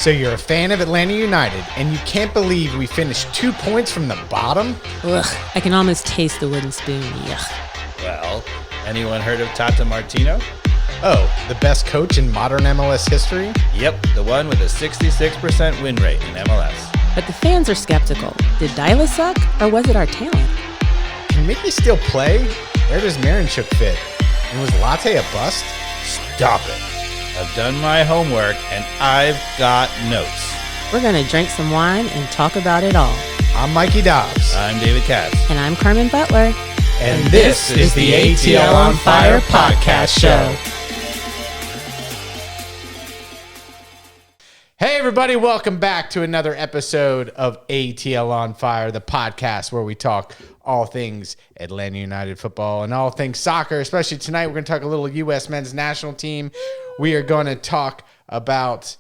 So you're a fan of Atlanta United, and you can't believe we finished 2 points from the bottom? Ugh, I can almost taste the wooden spoon. Yuck. Well, anyone heard of Tata Martino? Oh, the best coach in modern MLS history? Yep, the one with a 66% win rate in MLS. But the fans are skeptical. Did Dyla suck, or was it our talent? Can Mickey still play? Where does Marinchuk fit? And was Latte a bust? Stop it. I've done my homework, and I've got notes. We're going to drink some wine and talk about it all. I'm Mikey Dobbs. I'm David Katz. And I'm Carmen Butler. And this is the ATL on Fire podcast show. Hey everybody, welcome back to another episode of ATL on Fire, the podcast where we talk all things Atlanta United football and all things soccer. Especially tonight, we're going to talk a little U.S. men's national team. We are going to talk about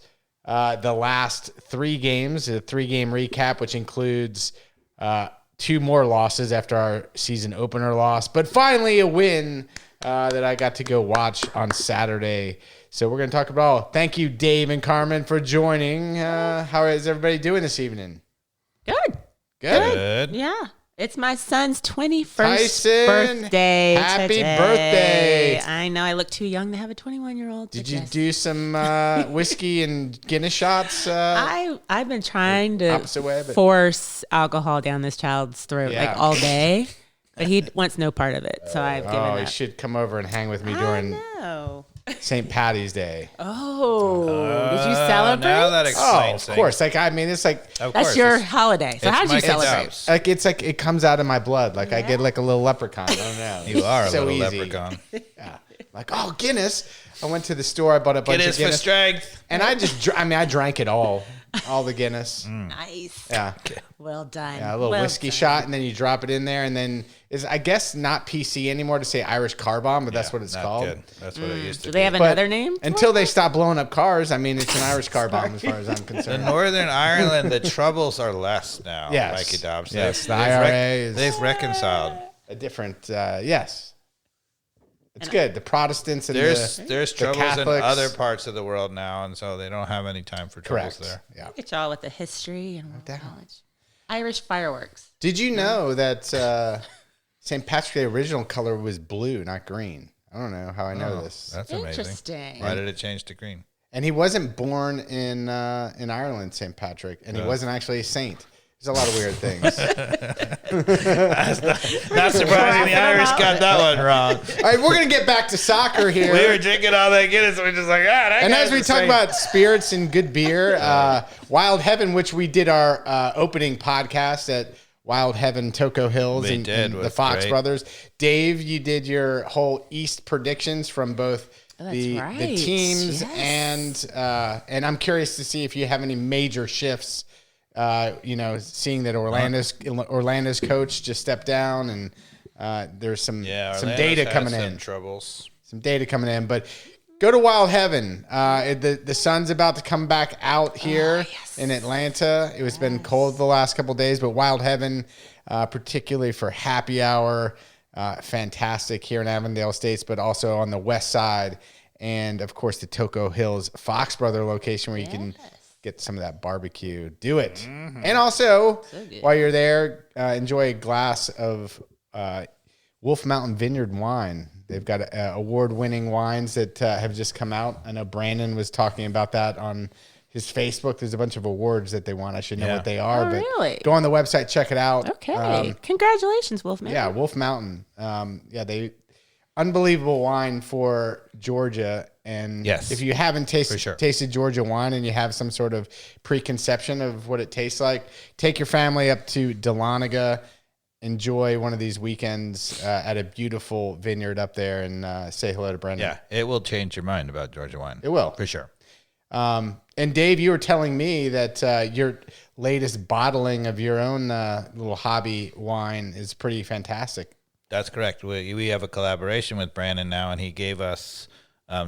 the last 3 games, a 3-game recap, which includes 2 more losses after our season opener loss. But finally, a win that I got to go watch on Saturday. So we're going to talk about all. Thank you, Dave and Carmen, for joining. How is everybody doing this evening? Good? Yeah. It's my son's 21st Tyson, birthday happy today. birthday. I know. I look too young to have a 21-year-old. Did you do some whiskey and Guinness shots? I've been trying to opposite way, but force alcohol down this child's throat Yeah. like all day, but he wants no part of it. So I've given up. he should come over and hang with me during No. St. Patty's Day. Oh, did you celebrate? Now that Oh, explains of course. Like, I mean, it's like, Of That's course, your it's- holiday. So it's how did you Mikey celebrate? Dobbs. like it's like it comes out of my blood. Like I get like a little leprechaun. I don't know. You are a So little easy. leprechaun. Yeah. Like, oh, Guinness. I went to the store. I bought a bunch Guinness of for Guinness. strength. And I just, I drank it all the Guinness. Nice. Yeah. Well done. Yeah, a little Well whiskey done. shot, and then you drop it in there, and then is I guess not PC anymore to say Irish car bomb, but that's what it's Not called. good. That's what it used to Do be. they have But another name? until they stop blowing up cars, I mean, it's an Irish car bomb as far as I'm The concerned. Northern Ireland, the troubles are less now. Yes. Mikey Dobbs. Yes, the They've IRA is- they've reconciled. A different, yes. It's good. The Protestants and There's the troubles in Catholics. other parts of the world now, and so they don't have any time for troubles Correct. there. Yeah. Look at y'all with the history and doubt. knowledge. Irish fireworks. Did you know that St. Patrick's Day original color was blue, not green? I don't know how I know this. That's amazing. Interesting. Why did it change to green? And he wasn't born in Ireland, St. Patrick, and he wasn't actually a saint. There's a lot of weird things. Not surprising the Irish got that one wrong. All right, we're gonna get back to soccer here. We were drinking all that Guinness, and we're just like, that And guy's as we the talk same. about spirits and good beer, Wild Heaven, which we did our opening podcast at Wild Heaven Toco Hills We and, did, and the was Fox great. brothers. Dave, you did your whole East predictions from both that's the right. teams Yes. and I'm curious to see if you have any major shifts. Seeing that Orlando's coach just stepped down, and there's some Orlando's data had coming some in. Troubles. Some data coming in, but go to Wild Heaven. The sun's about to come back out here in Atlanta. It was been cold the last couple of days, but Wild Heaven, particularly for happy hour, fantastic here in Avondale Estates, but also on the west side, and of course the Toco Hills Fox Brother location where you can get some of that barbecue. Do it, and also while you're there, enjoy a glass of Wolf Mountain Vineyard wine. They've got award-winning wines that have just come out. I know Brandon was talking about that on his Facebook. There's a bunch of awards that they want. I should know what they are. Oh, but really? go on the website, check it out. Okay. Congratulations, Wolfman. Yeah, Wolf Mountain. They unbelievable wine for Georgia. And Yes, if you haven't sure. tasted Georgia wine and you have some sort of preconception of what it tastes like, take your family up to Dahlonega. Enjoy one of these weekends at a beautiful vineyard up there and say hello to Brendan. Yeah, it will change your mind about Georgia wine. It will. For sure. And Dave, you were telling me that your latest bottling of your own little hobby wine is pretty fantastic. That's correct. We have a collaboration with Brandon now, and he gave us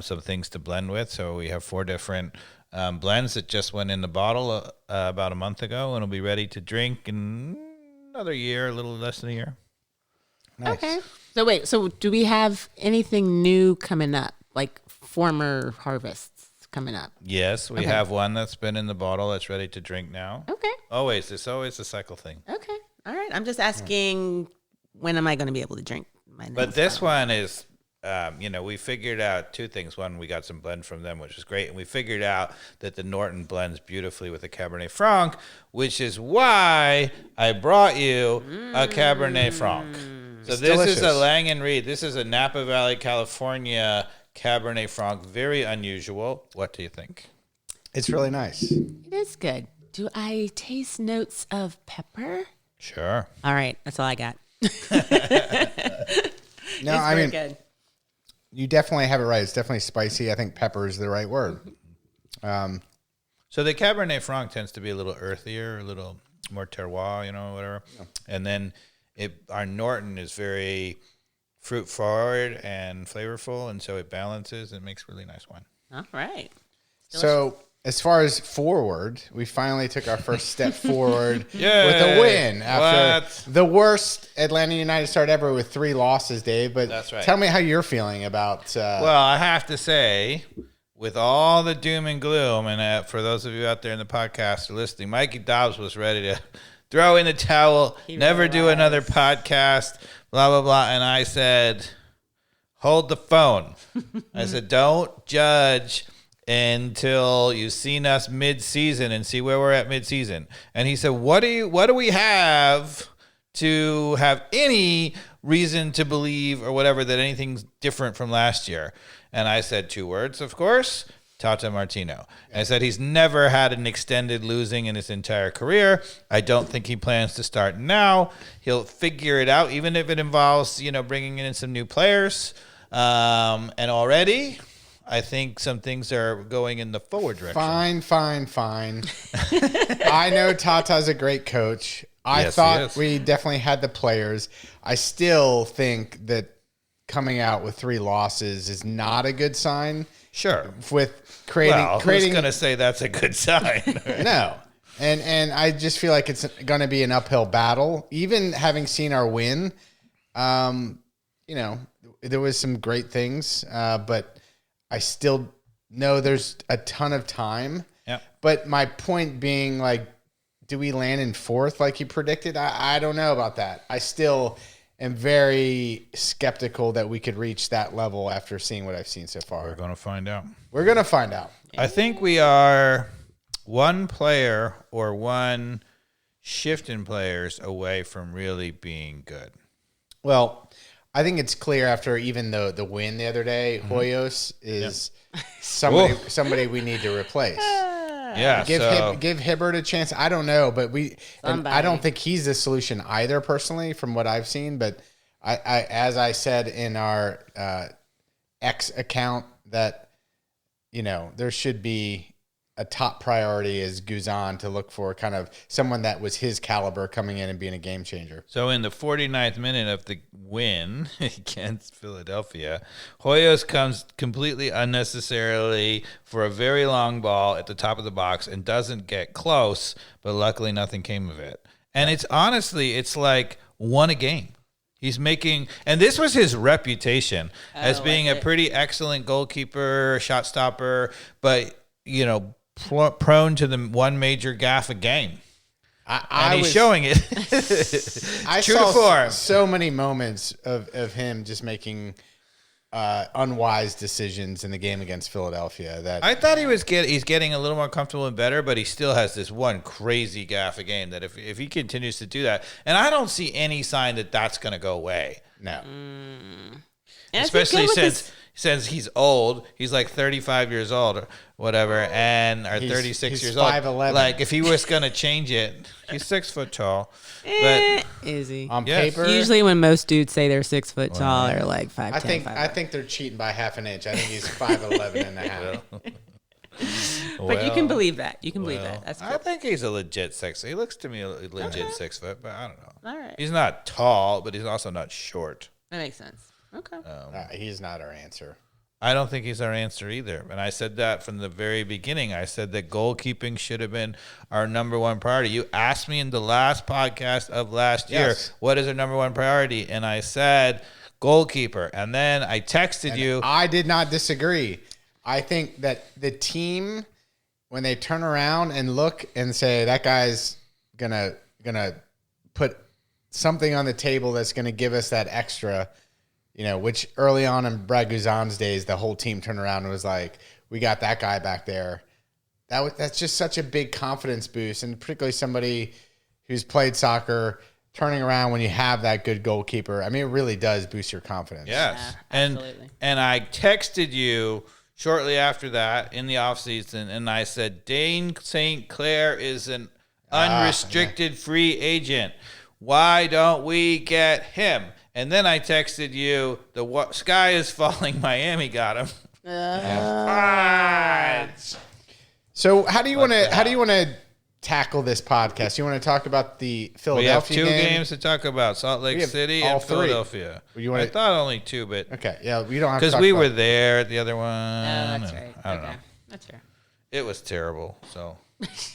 some things to blend with. So we have 4 different blends that just went in the bottle about a month ago, and will be ready to drink in another year, a little less than a year. Nice. Okay. So wait, do we have anything new coming up, like former harvests coming up? Yes, we have one that's been in the bottle that's ready to drink now. Okay. It's always a cycle thing. Okay. All right. I'm just asking, when am I going to be able to drink my next But this bottle? one is, we figured out two things. One, we got some blend from them, which is great. And we figured out that the Norton blends beautifully with the Cabernet Franc, which is why I brought you a Cabernet Franc. So this delicious. is a Lang & Reed. This is a Napa Valley, California Cabernet Franc. Very unusual. What do you think? It's really nice. It is good. Do I taste notes of pepper? Sure. All right. That's all I got. No, I mean, good. you definitely have it right. It's definitely spicy. I think pepper is the right word. So the Cabernet Franc tends to be a little earthier, a little more terroir, whatever. Yeah. And then our Norton is very fruit forward and flavorful, and so it balances and makes really nice wine. All right. So as far as forward, we finally took our first step forward with Yay! a win after What? the worst Atlanta United start ever with 3 losses, Dave. But That's right. Tell me how you're feeling about. Well, I have to say, with all the doom and gloom, and for those of you out there in the podcast or listening, Mikey Dobbs was ready to throw in the towel, never do another podcast, blah, blah, blah. And I said, hold the phone. I said, don't judge until you've seen us mid-season and see where we're at mid-season. And he said, what do we have to have any reason to believe or whatever that anything's different from last year? And I said 2 words, of course, Tata Martino. And I said he's never had an extended losing in his entire career. I don't think he plans to start now. He'll figure it out, even if it involves, bringing in some new players. And already, I think some things are going in the forward direction. Fine. I know Tata's a great coach. I Yes, he thought is. we definitely had the players. I still think that coming out with 3 losses is not a good sign. Sure. With creating, Who's going to say that's a good sign? No. And I just feel like it's going to be an uphill battle. Even having seen our win, there was some great things, but I still know there's a ton of time. Yeah. But my point being, like, do we land in 4th like you predicted? I don't know about that. I still am very skeptical that we could reach that level after seeing what I've seen so far. We're going to find out. We're going to find out. I think we are one player or one shift in players away from really being good. Well, I think it's clear after even the win the other day, Hoyos is somebody we need to replace. Yeah, Give Hibbert a chance. I don't know, but and I don't Somebody. think he's the solution either, personally, from what I've seen. But I as I said in our X account, that there should be a top priority is Guzan to look for kind of someone that was his caliber coming in and being a game changer. So in the 49th minute of the win against Philadelphia, Hoyos comes completely unnecessarily for a very long ball at the top of the box and doesn't get close, but luckily nothing came of it. And it's like won a game. He's making, and this was his reputation as being a pretty excellent goalkeeper, shot stopper, but, prone to the one major gaffe a game. And he's showing it. I True to saw form. so many moments of him just making unwise decisions in the game against Philadelphia. That I thought he's getting a little more comfortable and better, but he still has this one crazy gaffe a game that if he continues to do that, and I don't see any sign that that's going to go away. no. And Especially is he good with since he's old, he's like 35 years old or whatever, or 36 he's years old. 5'11". Like if he was gonna change it, he's 6 foot tall. this? Is he? On Yes. paper, Usually when most dudes say they're 6 foot tall, they're like 5'10", I think they're cheating by half an inch. I think he's 5'11" and a half. But you can believe that. You can believe that. That's cool. I think he's a legit 6. He looks to me a legit 6 foot, but I don't know. All right. He's not tall, but he's also not short. That makes sense. Okay. He's not our answer. I don't think he's our answer either. And I said that from the very beginning. I said that goalkeeping should have been our number one priority. You asked me in the last podcast of last year, what is our number one priority? And I said goalkeeper. And then I texted you. I did not disagree. I think that the team, when they turn around and look and say that guy's gonna put something on the table that's gonna give us that extra, which early on in Brad Guzan's days, the whole team turned around and was like, we got that guy back there. That's just such a big confidence boost, and particularly somebody who's played soccer, turning around when you have that good goalkeeper. I mean, it really does boost your confidence. Yes. Yeah, absolutely. And I texted you shortly after that in the offseason, and I said, Dane St. Clair is an unrestricted free agent. Why don't we get him? And then I texted you, the sky is falling. Miami got him. So how do you want to tackle this podcast? You want to talk about the Philadelphia We have two game? games to talk about: Salt Lake City and Philadelphia. I thought only two, but okay, yeah, we don't have because we were there at the other one. Oh, that's right. I don't know. That's fair. It was terrible. So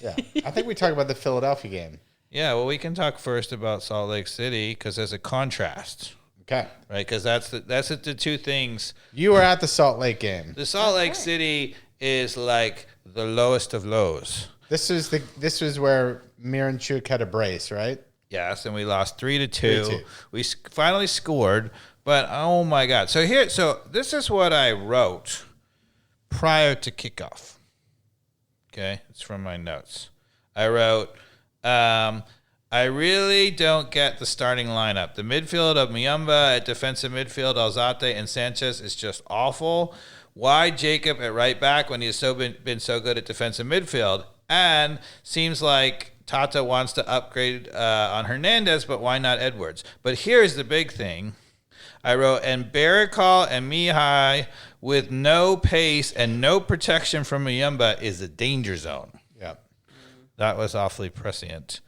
yeah, I think we talk about the Philadelphia game. Yeah, well, we can talk first about Salt Lake City because there's a contrast. Okay, right? Because that's the two things. You were at the Salt Lake game. The Salt Lake City is like the lowest of lows. This was where Miranchuk had a brace, right? Yes, and we lost 3-2. We finally scored, but oh my God! So this is what I wrote prior to kickoff. Okay, it's from my notes. I wrote, I really don't get the starting lineup. The midfield of Muyumba at defensive midfield, Alzate and Sanchez is just awful. Why Jacob at right back when he has been so good at defensive midfield? And seems like Tata wants to upgrade on Hernandez, but why not Edwards? But here's the big thing. I wrote, and Barikal and Mihai with no pace and no protection from Muyumba is a danger zone. Yeah. That was awfully prescient.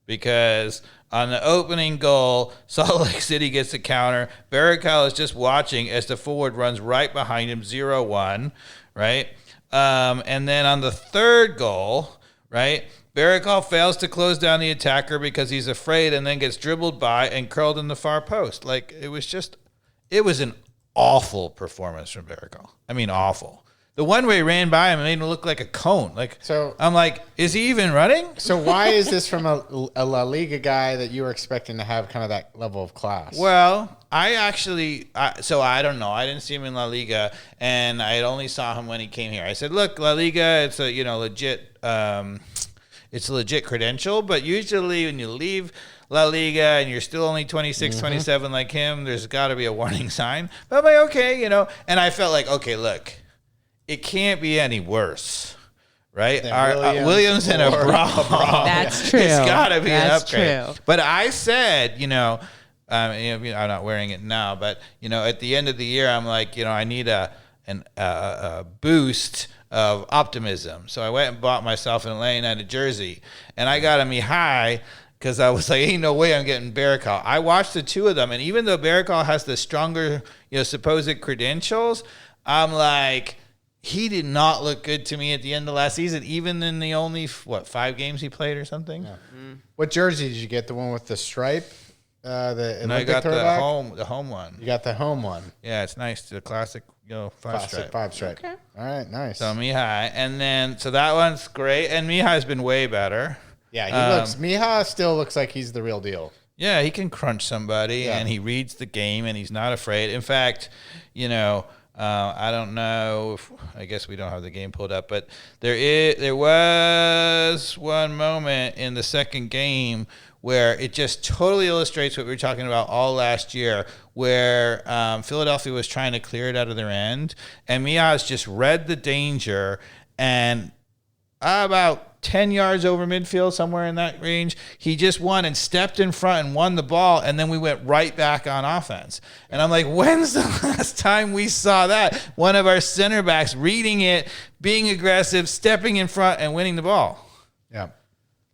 Because on the opening goal, Salt Lake City gets a counter. Barikal is just watching as the forward runs right behind him, 0-1, right? And then on the third goal, right, Barikal fails to close down the attacker because he's afraid and then gets dribbled by and curled in the far post. Like, it was an awful performance from Barikal. I mean, awful. The one way ran by him and made him look like a cone. So I'm like, is he even running? So why is this from a La Liga guy that you were expecting to have kind of that level of class? Well, I don't know. I didn't see him in La Liga, and I only saw him when he came here. I said, look, La Liga, it's a legit, it's a legit credential, but usually when you leave La Liga and you're still only 26, 27 like him, there's got to be a warning sign. But I'm like, okay, and I felt like, okay, look. It can't be any worse, right? Williams and Abraham. That's true. It's got to be an upgrade. True. But I said, I'm not wearing it now, but at the end of the year, I'm like, I need a boost of optimism. So I went and bought myself an Atlanta United jersey, and I got a Mihai because I was like, ain't no way I'm getting Barikal. I watched the two of them, and even though Barikal has the stronger, supposed credentials, I'm like, he did not look good to me at the end of last season, even in the only, 5 games he played or something? Yeah. What jersey did you get? The one with the stripe? I got the home one. You got the home one. Yeah, it's nice. The classic, 5-stripe. 5-stripe. Okay. All right, nice. So Mihai. And then, so that one's great. And Mihai's been way better. Yeah, Miha still looks like he's the real deal. Yeah, he can crunch somebody, and he reads the game, and he's not afraid. In fact, I don't know. I guess we don't have the game pulled up, but there was one moment in the second game where it just totally illustrates what we were talking about all last year, where Philadelphia was trying to clear it out of their end, and Miaz just read the danger, and about 10 yards over midfield, somewhere in that range, he just won and stepped in front and won the ball, and then we went right back on offense. And I'm like, when's the last time we saw that? One of our center backs reading it, being aggressive, stepping in front, and winning the ball. Yeah.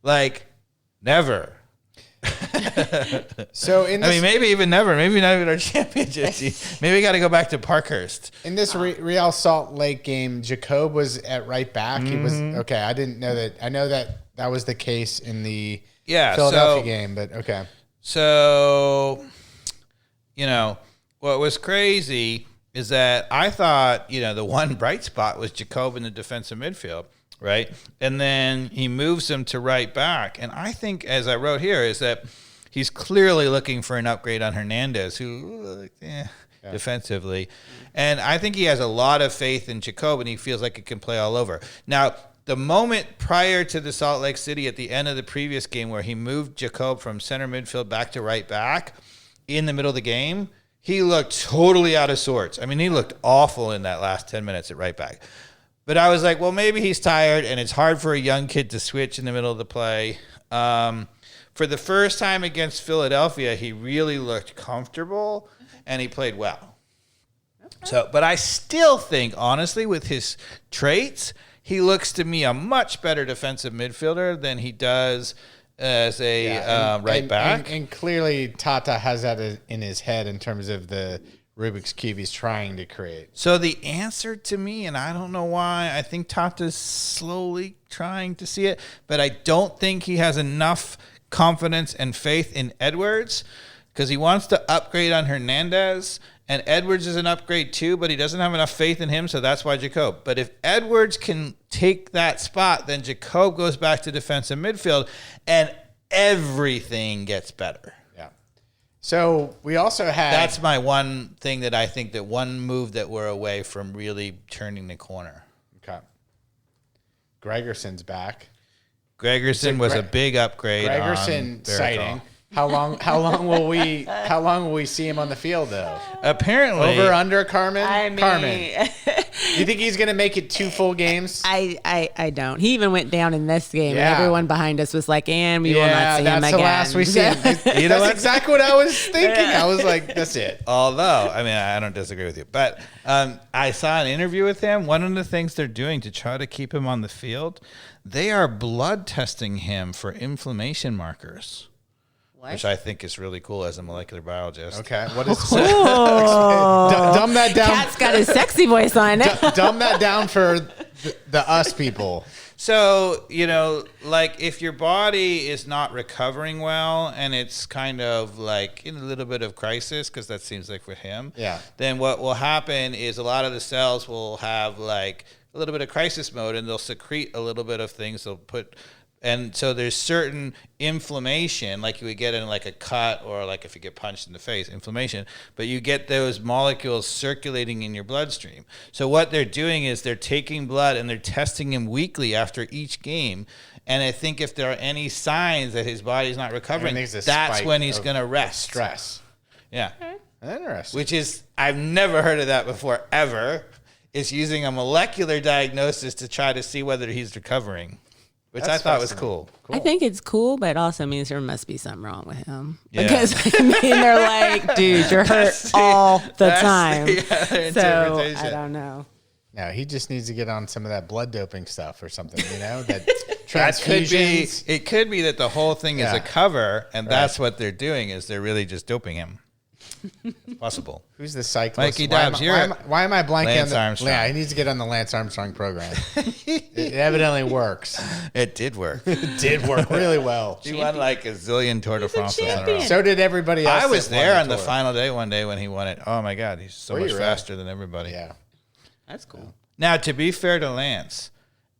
Like, never. So maybe even never. Maybe not even our championship team. Maybe we got to go back to Parkhurst. In this Real Salt Lake game, Jacob was at right back. He was okay. I didn't know that. I know that was the case in the Philadelphia game, but okay. So, what was crazy is that I thought, the one bright spot was Jacob in the defensive midfield, right? And then he moves him to right back. And I think, as I wrote here, is that he's clearly looking for an upgrade on Hernandez, who, defensively. And I think he has a lot of faith in Jacob, and he feels like he can play all over. Now, the moment prior to the Salt Lake City at the end of the previous game where he moved Jacob from center midfield back to right back in the middle of the game, he looked totally out of sorts. I mean, he looked awful in that last 10 minutes at right back. But I was like, well, maybe he's tired, and it's hard for a young kid to switch in the middle of the play. For the first time against Philadelphia, he really looked comfortable, and he played well. Okay. But I still think, honestly, with his traits, he looks to me a much better defensive midfielder than he does as a right back. And clearly Tata has that in his head in terms of the Rubik's Cube he's trying to create. So the answer to me, and I don't know why, I think Tata's slowly trying to see it, but I don't think he has enough confidence and faith in Edwards because he wants to upgrade on Hernandez. And Edwards is an upgrade too, but he doesn't have enough faith in him, so that's why Jacob. But if Edwards can take that spot, then Jacob goes back to defensive midfield, and everything gets better. Yeah. So we also had... That's my one thing that I think that one move that we're away from really turning the corner. Okay. Gregerson's back. Gregerson was a big upgrade. Gregerson sighting. How long will we see him on the field though? Apparently over under Carmen. Carmen, you think he's gonna make it 2 full games? I don't. He even went down in this game, and everyone behind us was like, "And we will not see him that's again." the last we see him. That's exactly what I was thinking. I was like, that's it. Although, I mean, I don't disagree with you, but I saw an interview with him. One of the things they're doing to try to keep him on the field, they are blood testing him for inflammation markers. What? Which I think is really cool as a molecular biologist. Okay, what is dumb that down? Cat's got his sexy voice on it. Dumb that down for the us people. So, like if your body is not recovering well and it's kind of like in a little bit of crisis, because that seems like for him, then what will happen is a lot of the cells will have like a little bit of crisis mode and they'll secrete a little bit of things. And so there's certain inflammation, like you would get in like a cut or like if you get punched in the face, inflammation, but you get those molecules circulating in your bloodstream. So what they're doing is they're taking blood and they're testing him weekly after each game. And I think if there are any signs that his body's not recovering, that's when he's going to rest. Stress. Yeah. Interesting. Which is, I've never heard of that before, ever. It's using a molecular diagnosis to try to see whether he's recovering. Which I thought was cool. I think it's cool, but it also means there must be something wrong with him. Yeah. Because, they're like, dude, you're hurt all the time. So, I don't know. No, he just needs to get on some of that blood doping stuff or something, that transfusions. It could be that the whole thing is a cover, and that's what they're doing is they're really just doping him. It's possible. Who's the cyclist? Mikey Dobbs. Why am I blanking Lance on the Armstrong. Yeah, he needs to get on the Lance Armstrong program. It evidently works. It did work. It did work really well. He won like a zillion Tour de France in a row. So did everybody else. I was there on the final day one day when he won it. Oh my God, he's so much faster than everybody. Yeah, that's cool. Now, to be fair to Lance,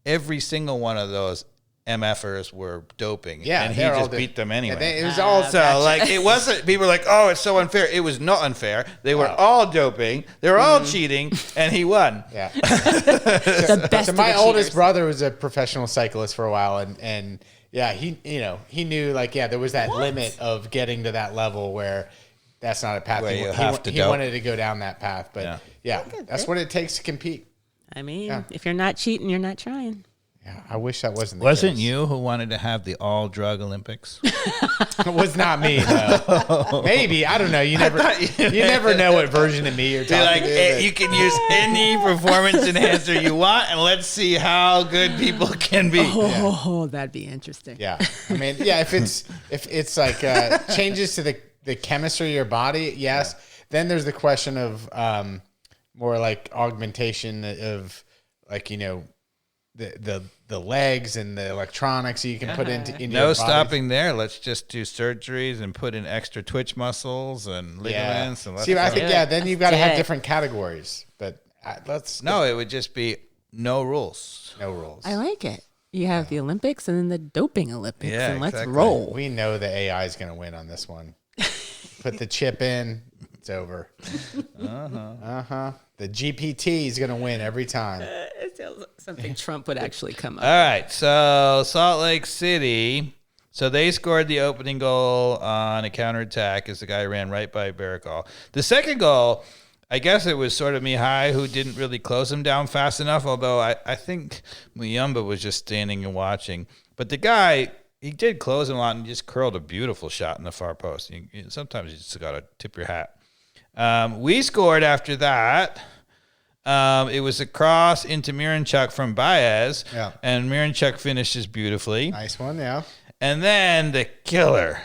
every single one of those MFers were doping. Yeah, and he just beat them anyway. It was all so like it wasn't. People were like, "Oh, it's so unfair." It was not unfair. They were all doping. They were all cheating, and he won. Yeah. The best. So my oldest brother was a professional cyclist for a while, and yeah, he knew like there was that limit of getting to that level where that's not a path he wanted to go down that path, but that's what it takes to compete. I mean, if you're not cheating, you're not trying. Yeah, I wish that wasn't the Wasn't case. you who wanted to have the all-drug Olympics? It was not me, though. Maybe. I don't know. You never know what version of me you're talking to. You can use any performance enhancer you want, and let's see how good people can be. Oh, that'd be interesting. Yeah. I mean, if it's like changes to the chemistry of your body, yes. Yeah. Then there's the question of more like augmentation of like, the the legs and the electronics you can put into your No bodies. stopping there. Let's just do surgeries and put in extra twitch muscles and ligaments. And See, I think then you've got to have different categories. But it would just be no rules. No rules. I like it. You have the Olympics and then the doping Olympics, and let's exactly. roll. We know the AI is going to win on this one. Put the chip in, it's over. The GPT is going to win every time. It feels like something Trump would actually come up. All right, so Salt Lake City. So they scored the opening goal on a counterattack as the guy ran right by Barracol. The second goal, I guess it was sort of Mihai who didn't really close him down fast enough, although I think Muyumba was just standing and watching. But the guy, he did close him a lot and just curled a beautiful shot in the far post. Sometimes you just got to tip your hat. We scored after that. It was a cross into Miranchuk from Baez, and Miranchuk finishes beautifully. Nice one, yeah. And then the killer,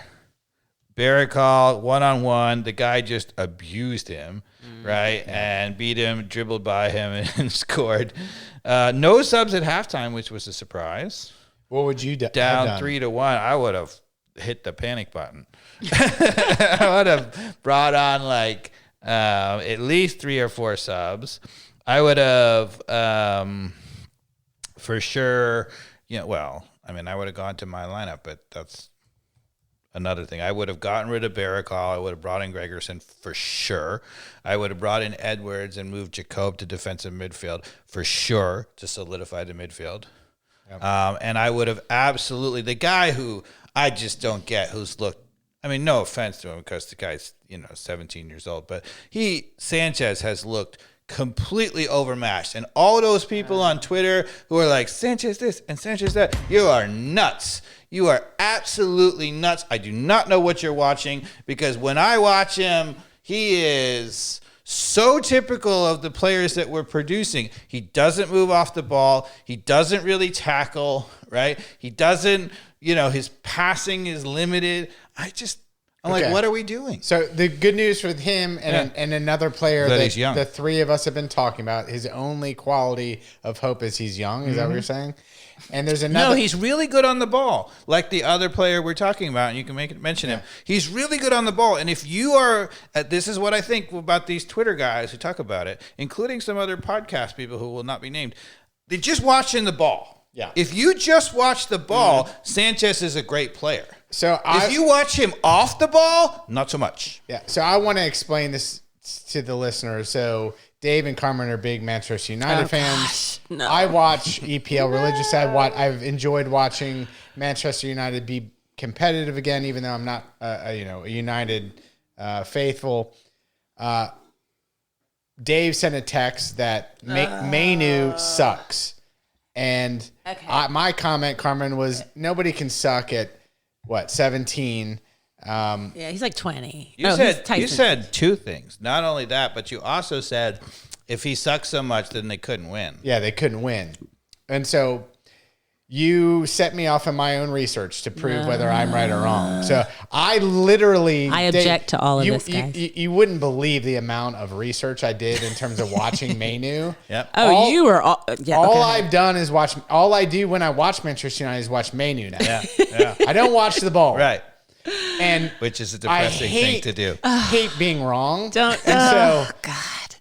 Barracol, one-on-one. The guy just abused him, right? Yeah. And beat him, dribbled by him, and scored. No subs at halftime, which was a surprise. What would you do? Down 3-1, I would have hit the panic button. I would have brought on at least 3 or 4 subs. I would have for sure, I would have gone to my lineup, but that's another thing. I would have gotten rid of Barracol. I would have brought in Gregerson for sure. I would have brought in Edwards and moved Jacob to defensive midfield for sure to solidify the midfield. Yep. And I would have absolutely, the guy who I just don't get, who's looked, no offense to him because the guy's, 17 years old, but Sanchez has looked completely overmatched. And all those people on Twitter who are like, Sanchez this and Sanchez that, you are nuts. You are absolutely nuts. I do not know what you're watching, because when I watch him, he is so typical of the players that we're producing. He doesn't move off the ball. He doesn't really tackle, right? He doesn't, his passing is limited. I'm like, what are we doing? So the good news with him and another player that he's young. The three of us have been talking about, his only quality of hope is he's young. Is that what you're saying? And there's another. No, he's really good on the ball, like the other player we're talking about, and you can mention him. He's really good on the ball. And if you are, this is what I think about these Twitter guys who talk about it, including some other podcast people who will not be named. They're just watching the ball. Yeah. If you just watch the ball, Sanchez is a great player. So if you watch him off the ball, not so much. Yeah. So I want to explain this to the listeners. So Dave and Carmen are big Manchester United fans. No. I watch EPL religiously. I've enjoyed watching Manchester United be competitive again, even though I'm not, a United faithful. Dave sent a text that Mainu sucks, and my comment, Carmen, was nobody can suck at 17. Yeah, he's like 20. You said 2 things. Not only that, but you also said if he sucks so much, then they couldn't win. Yeah, they couldn't win. And so you set me off in my own research to prove whether I'm right or wrong. So I object to all of this, guys. You wouldn't believe the amount of research I did in terms of watching Mainu. Yep. You were all. Yeah, I've done is watch. All I do when I watch Manchester United is watch Mainu now. Yeah. I don't watch the ball. Right. And which is a depressing thing to do. I hate being wrong. God.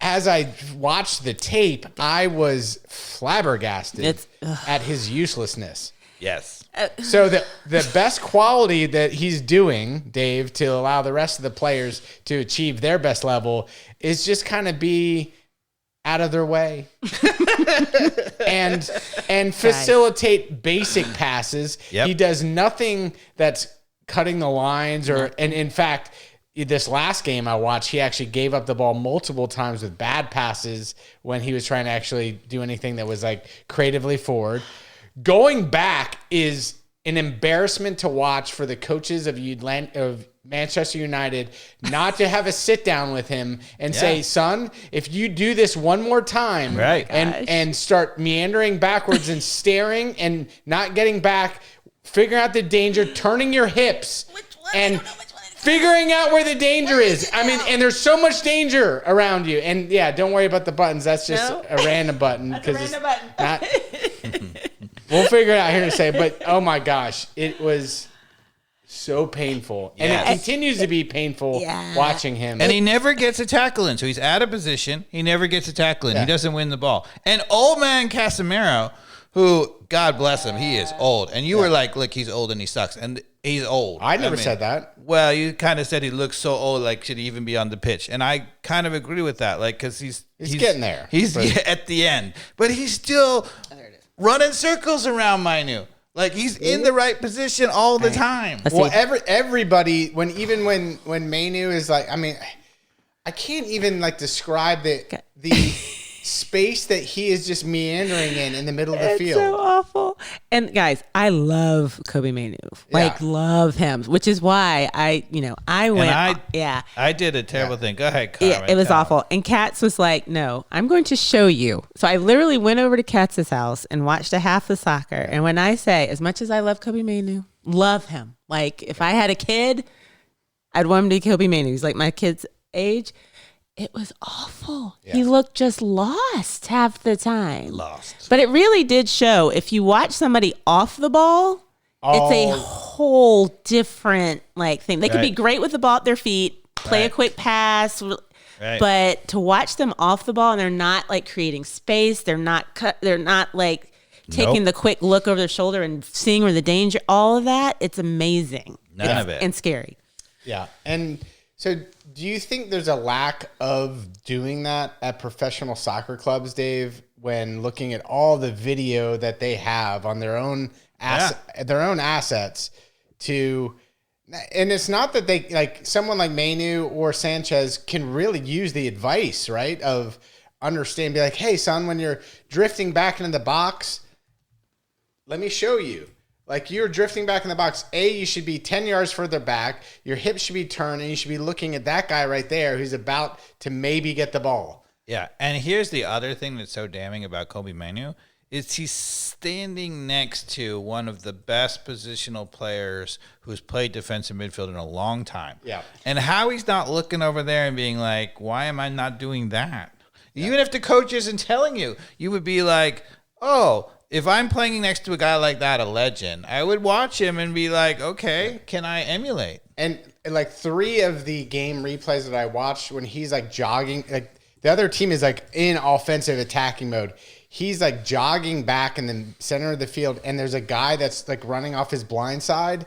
As I watched the tape, I was flabbergasted at his uselessness. Yes. So the best quality that he's doing, Dave, to allow the rest of the players to achieve their best level is just kind of be out of their way and facilitate basic passes. Yep. He does nothing that's cutting the lines and in fact, this last game I watched, he actually gave up the ball multiple times with bad passes when he was trying to actually do anything that was like creatively forward. Going back is an embarrassment to watch for the coaches of Manchester United not to have a sit down with him and say, son, if you do this one more time and start meandering backwards and staring and not getting back, figuring out the danger, turning your hips and figuring out where the danger is. And there's so much danger around you. And don't worry about the buttons. That's just a random button. That's a random button. We'll figure it out here to say, but oh my gosh, it was so painful. And it continues to be painful watching him. And he never gets a tackle in. So he's out of position. He never gets a tackle in. He doesn't win the ball. And old man Casemiro, who, God bless him, he is old. And you were like, look, he's old and he sucks. And he's old. I never said that. Well, you kind of said he looks so old, like, should he even be on the pitch? And I kind of agree with that, like, because he's getting there. He's at the end. But he's still running circles around Mainu. Like, he's in the right position all the time. Well, everybody, when Mainu is like, I mean, I can't even like describe the space that he is just meandering in the middle of the field. So awful. And guys, I love Kobe Mainu. Like, love him, which is why I went. I did a terrible thing. Go ahead, Carmen. Yeah, it was awful. And Katz was like, no, I'm going to show you. So I literally went over to Katz's house and watched a half of soccer. And when I say, as much as I love Kobe Mainu, love him. Like, if I had a kid, I'd want him to be Kobe Mainu. He's like my kid's age. It was awful. Yeah. He looked just lost half the time. Lost. But it really did show. If you watch somebody off the ball, it's a whole different thing. They could be great with the ball at their feet, play a quick pass, but to watch them off the ball and they're not like creating space, they're not like taking the quick look over their shoulder and seeing where the danger, all of that, it's amazing. None of it. And scary. Yeah. And so do you think there's a lack of doing that at professional soccer clubs, Dave, when looking at all the video that they have on their own assets to, and it's not that they like someone like Mainu or Sanchez can really use the advice, right? Of understand, be like, hey son, when you're drifting back into the box, let me show you. Like, you're drifting back in the box. You should be 10 yards further back. Your hips should be turned, and you should be looking at that guy right there who's about to maybe get the ball. Yeah, and here's the other thing that's so damning about Kobe Mainu is he's standing next to one of the best positional players who's played defensive midfield in a long time. Yeah. And how he's not looking over there and being like, why am I not doing that? Yeah. Even if the coach isn't telling you, you would be like, oh, if I'm playing next to a guy like that, a legend, I would watch him and be like, okay, can I emulate? And like 3 of the game replays that I watched when he's like jogging, like the other team is like in offensive attacking mode. He's like jogging back in the center of the field, and there's a guy that's like running off his blind side,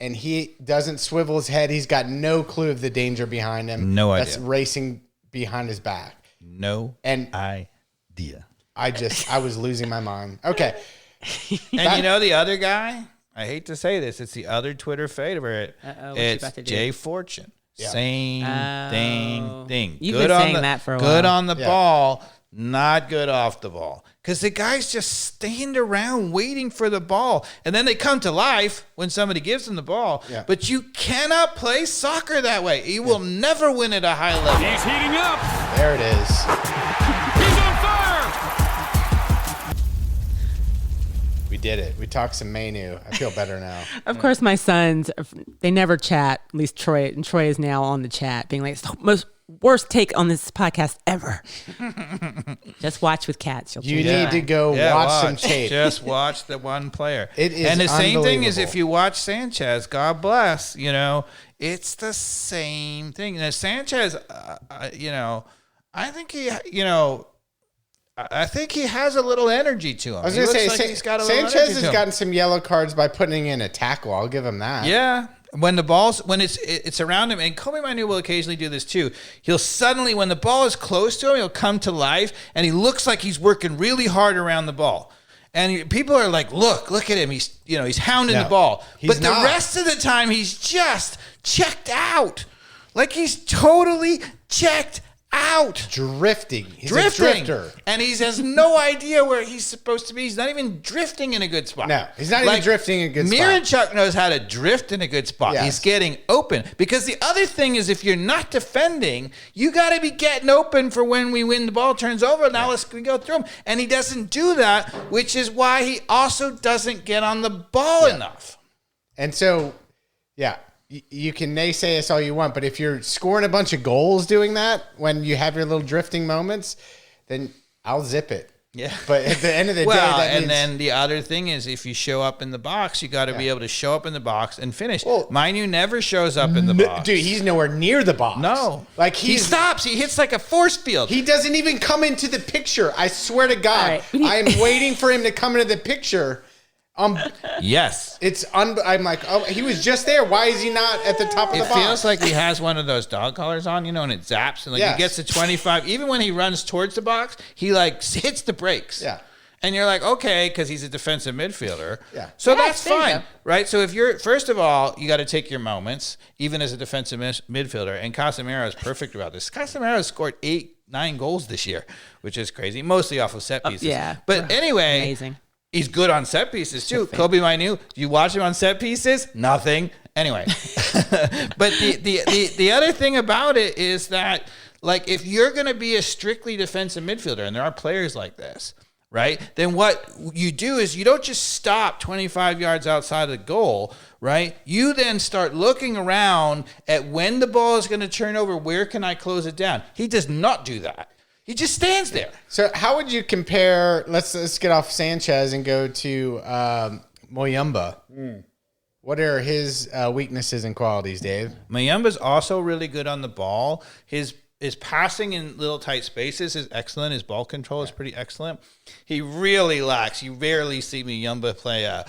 and he doesn't swivel his head. He's got no clue of the danger behind him. No idea. That's racing behind his back. No idea. I was losing my mind. Okay. And you know the other guy? I hate to say this. It's the other Twitter favorite. It's Jay Fortune. Yeah. Same thing. You've been saying that for a while. Good on the ball, not good off the ball. Because the guys just stand around waiting for the ball. And then they come to life when somebody gives them the ball. Yeah. But you cannot play soccer that way. You will never win at a high level. He's heating up. There it is. He's on fire. We did it. We talked some Mainu. I feel better now. Of course, my sons, they never chat. At least Troy. And Troy is now on the chat being like, it's the worst take on this podcast ever. Just watch with cats. You need to go watch some tape. Just watch the one player. It is and the same thing is if you watch Sanchez, God bless, it's the same thing. Now, Sanchez, I think he has a little energy to him. I was going to say, he's got a Sanchez has gotten some yellow cards by putting in a tackle. I'll give him that. Yeah. When it's around him, and Kobe Mainu will occasionally do this too. He'll suddenly, when the ball is close to him, he'll come to life, and he looks like he's working really hard around the ball. And people are like, look at him. He's hounding the ball. But the rest of the time, he's just checked out. Like, he's totally checked out. Drifting. He's a drifter. And he has no idea where he's supposed to be. He's not even drifting in a good spot. No, he's not even drifting in a good spot. Miranchuk knows how to drift in a good spot. Yes. He's getting open. Because the other thing is, if you're not defending, you got to be getting open for when the ball turns over. Now let's go through him. And he doesn't do that, which is why he also doesn't get on the ball enough. And so, you can naysay us all you want, but if you're scoring a bunch of goals doing that when you have your little drifting moments, then I'll zip it. Yeah. But at the end of the day, Well, that and means, then the other thing is if you show up in the box, you got to be able to show up in the box and finish. Well, Minu never shows up in the box. dude, he's nowhere near the box. No. Like He stops. He hits like a force field. He doesn't even come into the picture. I swear to God, I am waiting for him to come into the picture. Yes. I'm like, oh, he was just there. Why is he not at the top of the box? It feels like he has one of those dog collars on, and it zaps, and he gets to 25. Even when he runs towards the box, he like hits the brakes. Yeah. And you're like, okay, because he's a defensive midfielder. Yeah. So that's fine, right? So if you're, first of all, you got to take your moments, even as a defensive midfielder. And Casemiro is perfect about this. Casemiro scored 9 goals this year, which is crazy, mostly off of set pieces. But anyway, amazing. He's good on set pieces too. Kobe Minu, you watch him on set pieces? Nothing. Anyway, but the other thing about it is that, like, if you're going to be a strictly defensive midfielder, and there are players like this, right? Then what you do is you don't just stop 25 yards outside of the goal, right? You then start looking around at when the ball is going to turn over. Where can I close it down? He does not do that. He just stands there. So how would you compare? Let's get off Sanchez and go to Moyumba. What are his weaknesses and qualities, Dave? Moyumba's also really good on the ball. His passing in little tight spaces is excellent. His ball control is pretty excellent. He really lacks. You rarely see Moyumba play a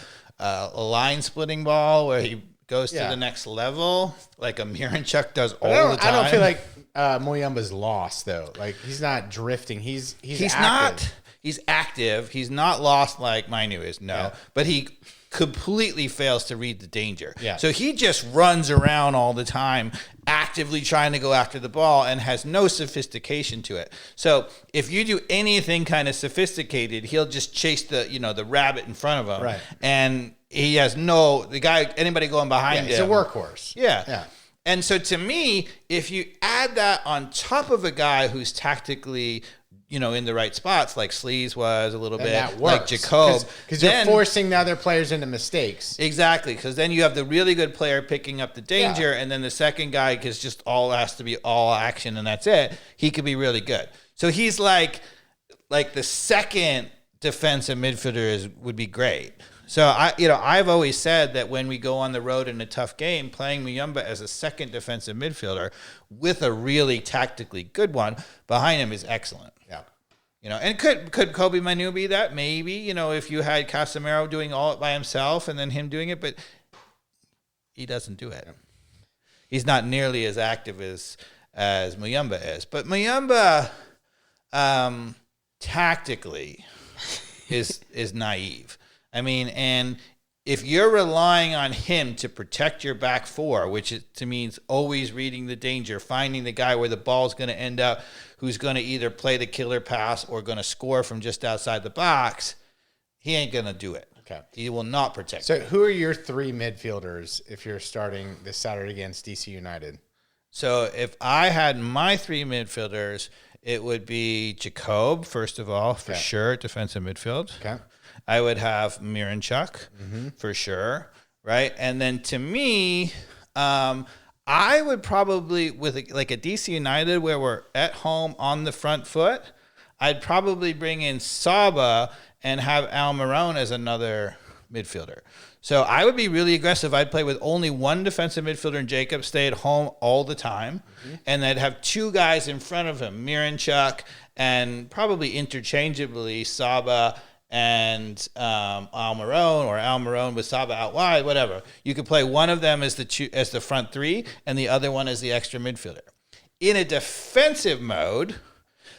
line splitting ball where he goes to the next level like a Miranchuk does all the time. I don't feel like Moyumba's lost though. Like he's not drifting. He's active. Not. He's active. He's not lost like Minu is. No, but he completely fails to read the danger. Yeah. So he just runs around all the time, actively trying to go after the ball and has no sophistication to it. So if you do anything kind of sophisticated, he'll just chase the rabbit in front of him. Right. And he has anybody going behind him. He's a workhorse. Yeah. And so to me, if you add that on top of a guy who's tactically, in the right spots, like Sleaze was a little bit, that like Jacob. Because you're forcing the other players into mistakes. Exactly, because then you have the really good player picking up the danger, and then the second guy has to be all action, and that's it. He could be really good. So he's like the second defensive midfielder would be great. So I've always said that when we go on the road in a tough game, playing Muyumba as a second defensive midfielder with a really tactically good one behind him is excellent. Yeah. And could Kobe Manu be that? Maybe, if you had Casemiro doing all it by himself and then him doing it, but he doesn't do it. He's not nearly as active as Muyumba is. But Muyumba tactically is naive. I mean, and if you're relying on him to protect your back four, which to me is always reading the danger, finding the guy where the ball's going to end up, who's going to either play the killer pass or going to score from just outside the box, he ain't going to do it. Okay. He will not protect. So who are your 3 midfielders if you're starting this Saturday against DC United? So if I had my 3 midfielders, it would be Jacob, first of all, for sure, defensive midfield. Okay. I would have Miranchuk for sure, right? And then to me, I would probably, with a DC United where we're at home on the front foot, I'd probably bring in Saba and have Almiron as another midfielder. So I would be really aggressive. I'd play with only one defensive midfielder and Jacob, stay at home all the time, and I'd have 2 guys in front of him, Miranchuk, and probably interchangeably Saba and Almiron, or Almiron with Saba out wide, whatever. You could play one of them as the front 3 and the other one as the extra midfielder. In a defensive mode,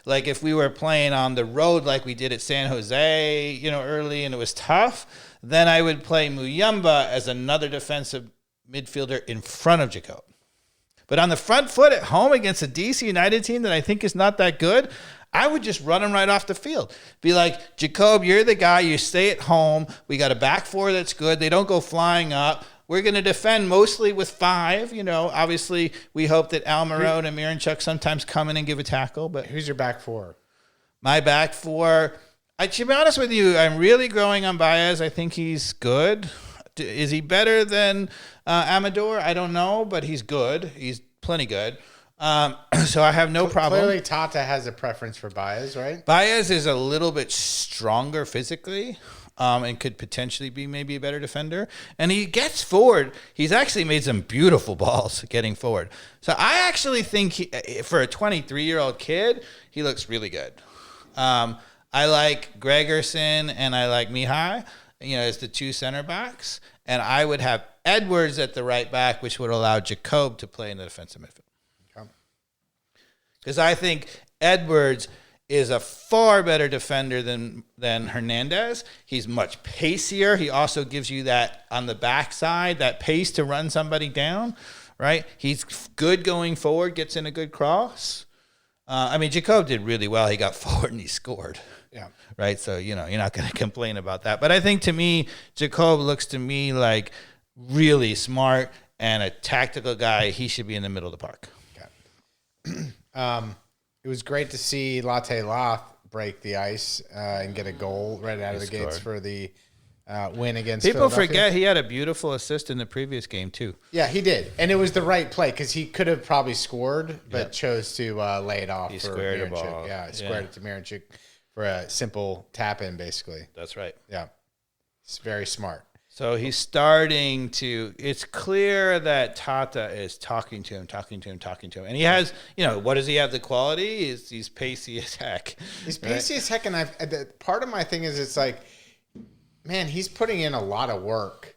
like if we were playing on the road like we did at San Jose, early and it was tough, then I would play Muyumba as another defensive midfielder in front of Jacob. But on the front foot at home against a DC United team that I think is not that good, I would just run him right off the field. Be like, Jacob, you're the guy. You stay at home. We got a back 4 that's good. They don't go flying up. We're going to defend mostly with 5. Obviously, we hope that Almiron and Miranchuk sometimes come in and give a tackle. But who's your back 4? My back 4, to be honest with you, I'm really growing on Baez. I think he's good. Is he better than Amador? I don't know, but he's good. He's plenty good. So I have no problem. Clearly, Tata has a preference for Baez, right? Baez is a little bit stronger physically, and could potentially be maybe a better defender. And he gets forward. He's actually made some beautiful balls getting forward. So I actually think for a 23-year-old kid, he looks really good. I like Gregerson and I like Mihai, as the two center backs. And I would have Edwards at the right back, which would allow Jacob to play in the defensive midfield. Because I think Edwards is a far better defender than Hernandez. He's much pacier. He also gives you that on the backside, that pace to run somebody down, right? He's good going forward, gets in a good cross. Jacob did really well. He got forward and he scored. Yeah. Right? So, you're not going to complain about that. But I think to me, Jacob looks to me like really smart and a tactical guy. He should be in the middle of the park. Okay. It was great to see Latte Loth break the ice and get a goal right out of the gates for the win against People Philadelphia. forget he had a beautiful assist in the previous game, too. Yeah, he did. And it was the right play because he could have probably scored, but chose to lay it off. He for squared the Miranchuk. ball. Yeah, he squared it to Miranchuk for a simple tap-in, basically. That's right. Yeah. It's very smart. So he's starting to, it's clear that Tata is talking to him. And he has, what does he have? The quality is he's pacey as heck. He's pacey as heck. And part of my thing is it's like, man, he's putting in a lot of work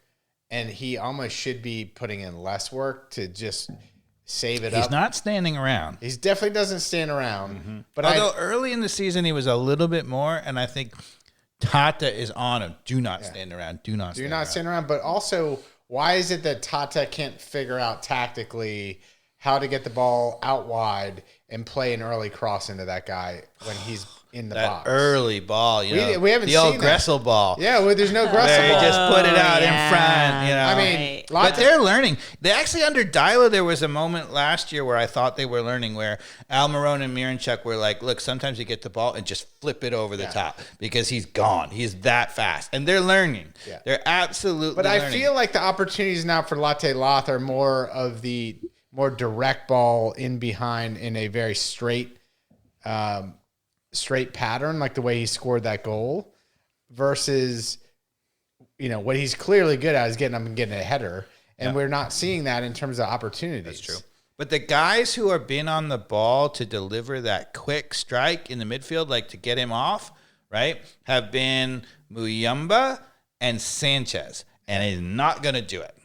and he almost should be putting in less work to just save it up. He's not standing around. He definitely doesn't stand around. Mm-hmm. But although early in the season he was a little bit more, and I think Tata is on him. Do not stand around. Do not stand around. But also, why is it that Tata can't figure out tactically how to get the ball out wide and play an early cross into that guy when he's in the box? That early ball, we haven't the seen old that. Gressel ball. Yeah, well, there's no Gressel They ball. just put it out in front, I mean, But they're learning. They actually, under Dyla, there was a moment last year where I thought they were learning, where Almiron and Miranchuk were like, look, sometimes you get the ball and just flip it over the top because he's gone. He's that fast. And they're learning. Yeah. They're absolutely learning. I feel like the opportunities now for Latte Loth are more of the more direct ball in behind in a very straight pattern, like the way he scored that goal, versus what he's clearly good at is getting up and getting a header, and we're not seeing that in terms of opportunities. That's true. But the guys who have been on the ball to deliver that quick strike in the midfield, like to get him off, right, have been Muyumba and Sanchez, and he's not going to do it.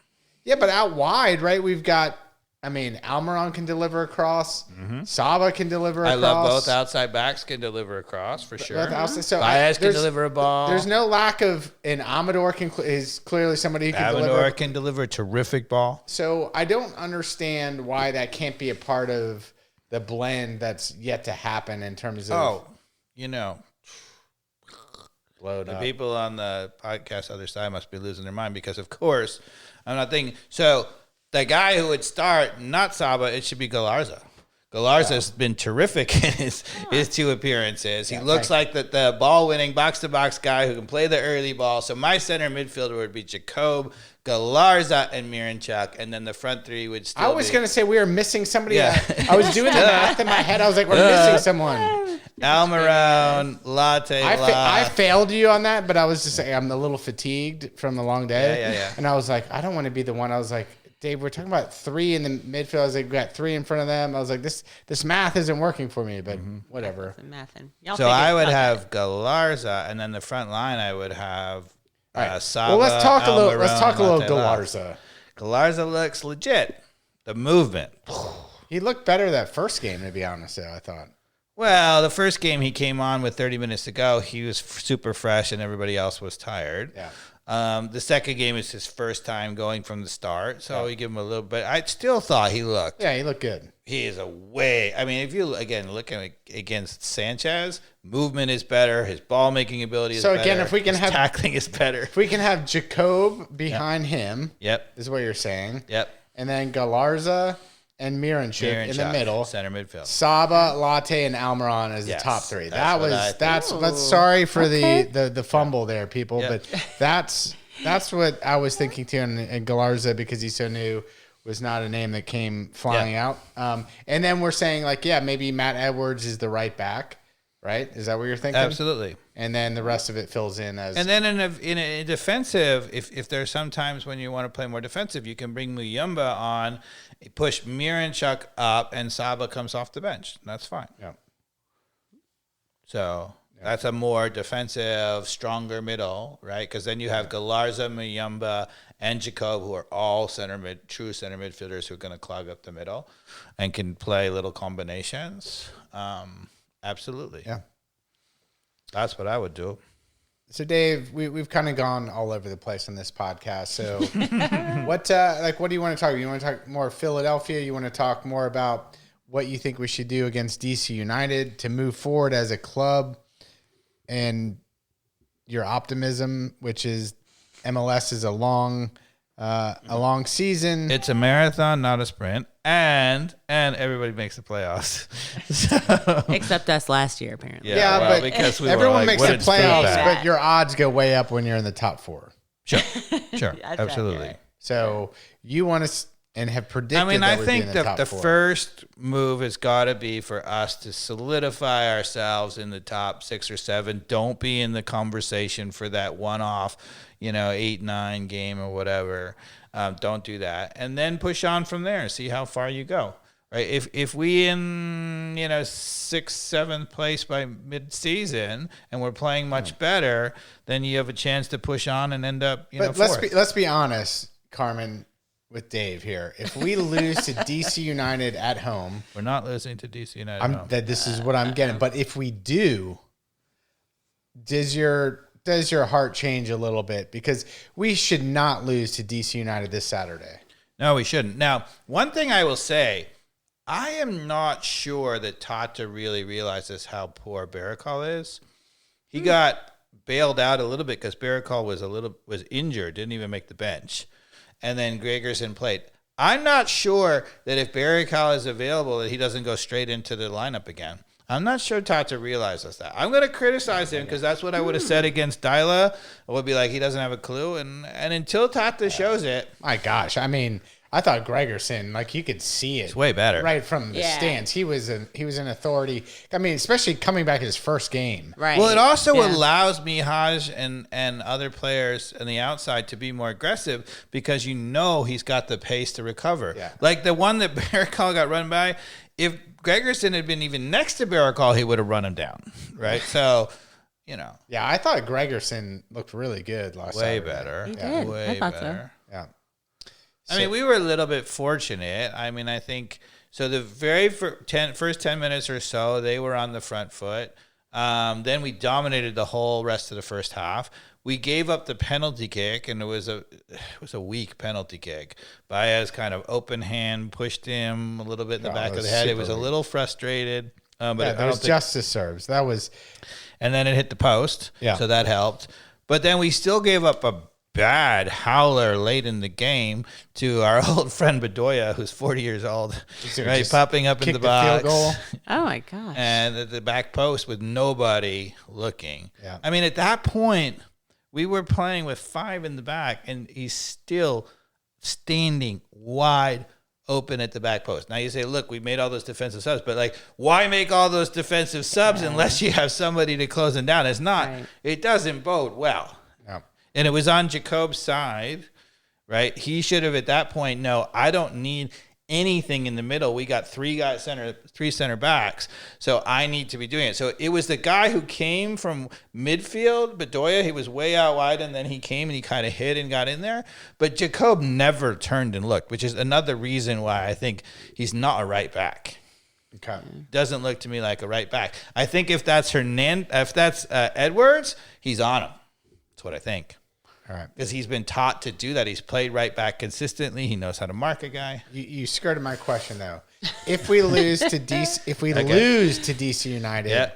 Yeah, but out wide, right, we've got, Almiron can deliver across. Saba can deliver across. I love both outside backs can deliver across for sure. Baez can deliver a ball. There's no lack of, and Amador is clearly somebody who can deliver. Amador can deliver a terrific ball. So I don't understand why that can't be a part of the blend that's yet to happen in terms of. The people on the podcast other side must be losing their mind because, of course, I'm not thinking. So the guy who would start, not Saba, it should be Galarza. Galarza's been terrific in his two appearances. He looks like the ball-winning box-to-box guy who can play the early ball. So my center midfielder would be Jacob, Galarza, and Miranchuk, and then the front three would still I was going to say we were missing somebody. Yeah. I was doing the math in my head. I was like, we're missing someone. Almiron, Latte, I failed you on that, but I was just saying I'm a little fatigued from the long day. Yeah. And I was like, I don't want to be the one. I was like, Dave, we're talking about three in the midfield. I was like, we got three in front of them. I was like, this math isn't working for me, but whatever. So I would have Galarza, and then the front line I would have Saba. Well, let's talk a little Latte, Galarza. Galarza looks legit. The movement. He looked better that first game, to be honest. I thought. Well, the first game he came on with 30 minutes to go. He was super fresh, and everybody else was tired. Yeah. The second game is his first time going from the start, so we give him a little bit. I still thought he looked. Yeah, he looked good. He is if you look at against Sanchez, movement is better. His ball making ability is better. So again, if we can have tackling is better. If we can have Jacob behind him. Yep. Is what you're saying. Yep. And then Galarza and Miranchuk in the middle, center midfield. Saba, Latte, and Almiron as the top three. That's sorry for the fumble there, people, but that's what I was thinking too. And Galarza, because he's so new, was not a name that came flying out. And then we're saying like, yeah, maybe Matt Edwards is the right back, right? Is that what you're thinking? Absolutely. And then the rest of it fills in as. And then in a defensive, if there's sometimes when you want to play more defensive, you can bring Muyumba on, push Miranchuk up, and Saba comes off the bench. That's fine. Yeah. So that's a more defensive, stronger middle, right? Because then you have Galarza, Muyumba, and Jacob, who are all true center midfielders who are going to clog up the middle and can play little combinations. Absolutely. Yeah. That's what I would do. So Dave, we've kind of gone all over the place on this podcast. So what do you want to talk about? You want to talk more Philadelphia? You want to talk more about what you think we should do against DC United to move forward as a club and your optimism, which is MLS is a long season. It's a marathon, not a sprint, and everybody makes the playoffs. Except us last year, apparently. Yeah, well, but because we everyone makes the playoffs, that? but your odds go way up when you're in the top 4. Sure, That's absolutely. accurate. So you want to and have predicted. I mean, that I we'd think be in the the top 4. first move has got to be for us to solidify ourselves in the top 6 or 7. Don't be in the conversation for that one-off, 8-9 game or whatever. Don't do that, and then push on from there. See how far you go. Right? If we in 6th, 7th place by mid-season and we're playing much better, then you have a chance to push on and end up But fourth. let's be honest, Carmen, with Dave here. If we lose to DC United at home, We're not losing to DC United. No. this is what I'm getting. But if we do, does your heart change a little bit? Because we should not lose to DC United this Saturday. No, we shouldn't. Now, one thing I will say, I am not sure that Tata really realizes how poor Barakal is. He got bailed out a little bit because Barakal was injured, didn't even make the bench. And then Gregerson played. I'm not sure that if Barakal is available that he doesn't go straight into the lineup again. I'm not sure Tata realizes that. I'm going to criticize him because that's what I would have said against Dyla. I would be like, he doesn't have a clue. And until Tata shows it. My gosh. I mean, I thought Gregerson, like you could see it. It's way better. Right from the stands. He was an authority. I mean, especially coming back his first game. Right. Well, it also allows Mihaj and other players on the outside to be more aggressive because he's got the pace to recover. Yeah. Like the one that Barakal got run by, if Gregerson had been even next to Barakal, he would have run him down. Right? So, Yeah, I thought Gregerson looked really good last way Saturday. better. He did. Way I thought so. better. Yeah. I mean, we were a little bit fortunate. I mean, I think so. The very first 10 minutes or so, they were on the front foot. Then we dominated the whole rest of the first half. We gave up the penalty kick, and it was a weak penalty kick. Baez kind of open hand pushed him a little bit in the back of the head. It was a little frustrated, but that was justice serves. That was, and then it hit the post. Yeah. So that helped. But then we still gave up a bad howler late in the game to our old friend Bedoya, who's 40 years old, right, just popping up in kick the the box. field goal. Oh my gosh. And at the back post with nobody looking. Yeah. I mean, at that point, we were playing with 5 in the back, and he's still standing wide open at the back post. Now you say, look, we made all those defensive subs, but like, why make all those defensive subs unless you have somebody to close them down? It's not. Right. It doesn't bode well. yeah. And it was on Jacob's side, right? He should have at that point, no, I don't need anything in the middle. We got three center backs, so I need to be doing it. So it was the guy who came from midfield, Bedoya, he was way out wide, and then he came and he kind of hit and got in there. But Jacob never turned and looked, which is another reason why I think he's not a right back. Okay. Doesn't look to me like a right back. I think if that's Edwards, he's on him. That's what I think. All right. Because he's been taught to do that. He's played right back consistently. He knows how to mark a guy. You skirted my question though. If we lose to DC United,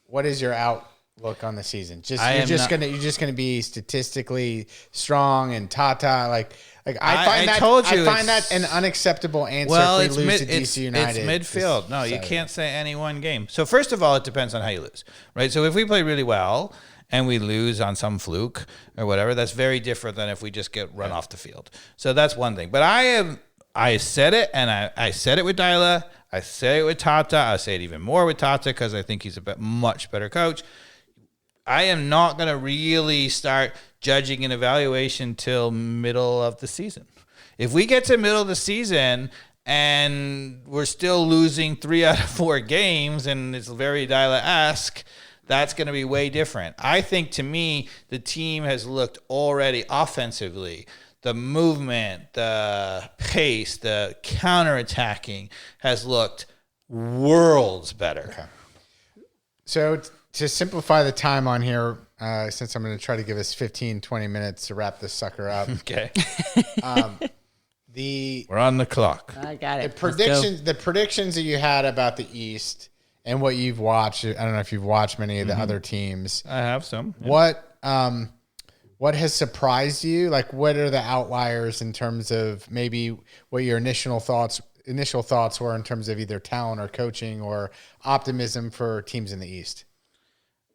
what is your outlook on the season? You're just gonna be statistically strong and Tata like I find that an unacceptable answer if we lose to DC United. It's midfield. No, you can't say any one game. So first of all, it depends on how you lose, right? So if we play really well and we lose on some fluke or whatever, that's very different than if we just get run off the field. So that's one thing. But I am I said it, and I said it with Dyla. I say it with Tata. I say it even more with Tata because I think he's a much better coach. I am not going to really start judging an evaluation till middle of the season. If we get to middle of the season and we're still losing 3 out of 4 games and it's very Dyla-esque, that's going to be way different. I think, to me, the team has looked already offensively. The movement, the pace, the counterattacking has looked worlds better. Okay. So to simplify the time on here, since I'm going to try to give us 15, 20 minutes to wrap this sucker up. Okay. We're on the clock. I got it. The predictions that you had about the East and what you've watched. I don't know if you've watched many of the other teams. I have some. Yeah. What has surprised you? Like, what are the outliers in terms of maybe what your initial thoughts were in terms of either talent or coaching or optimism for teams in the East?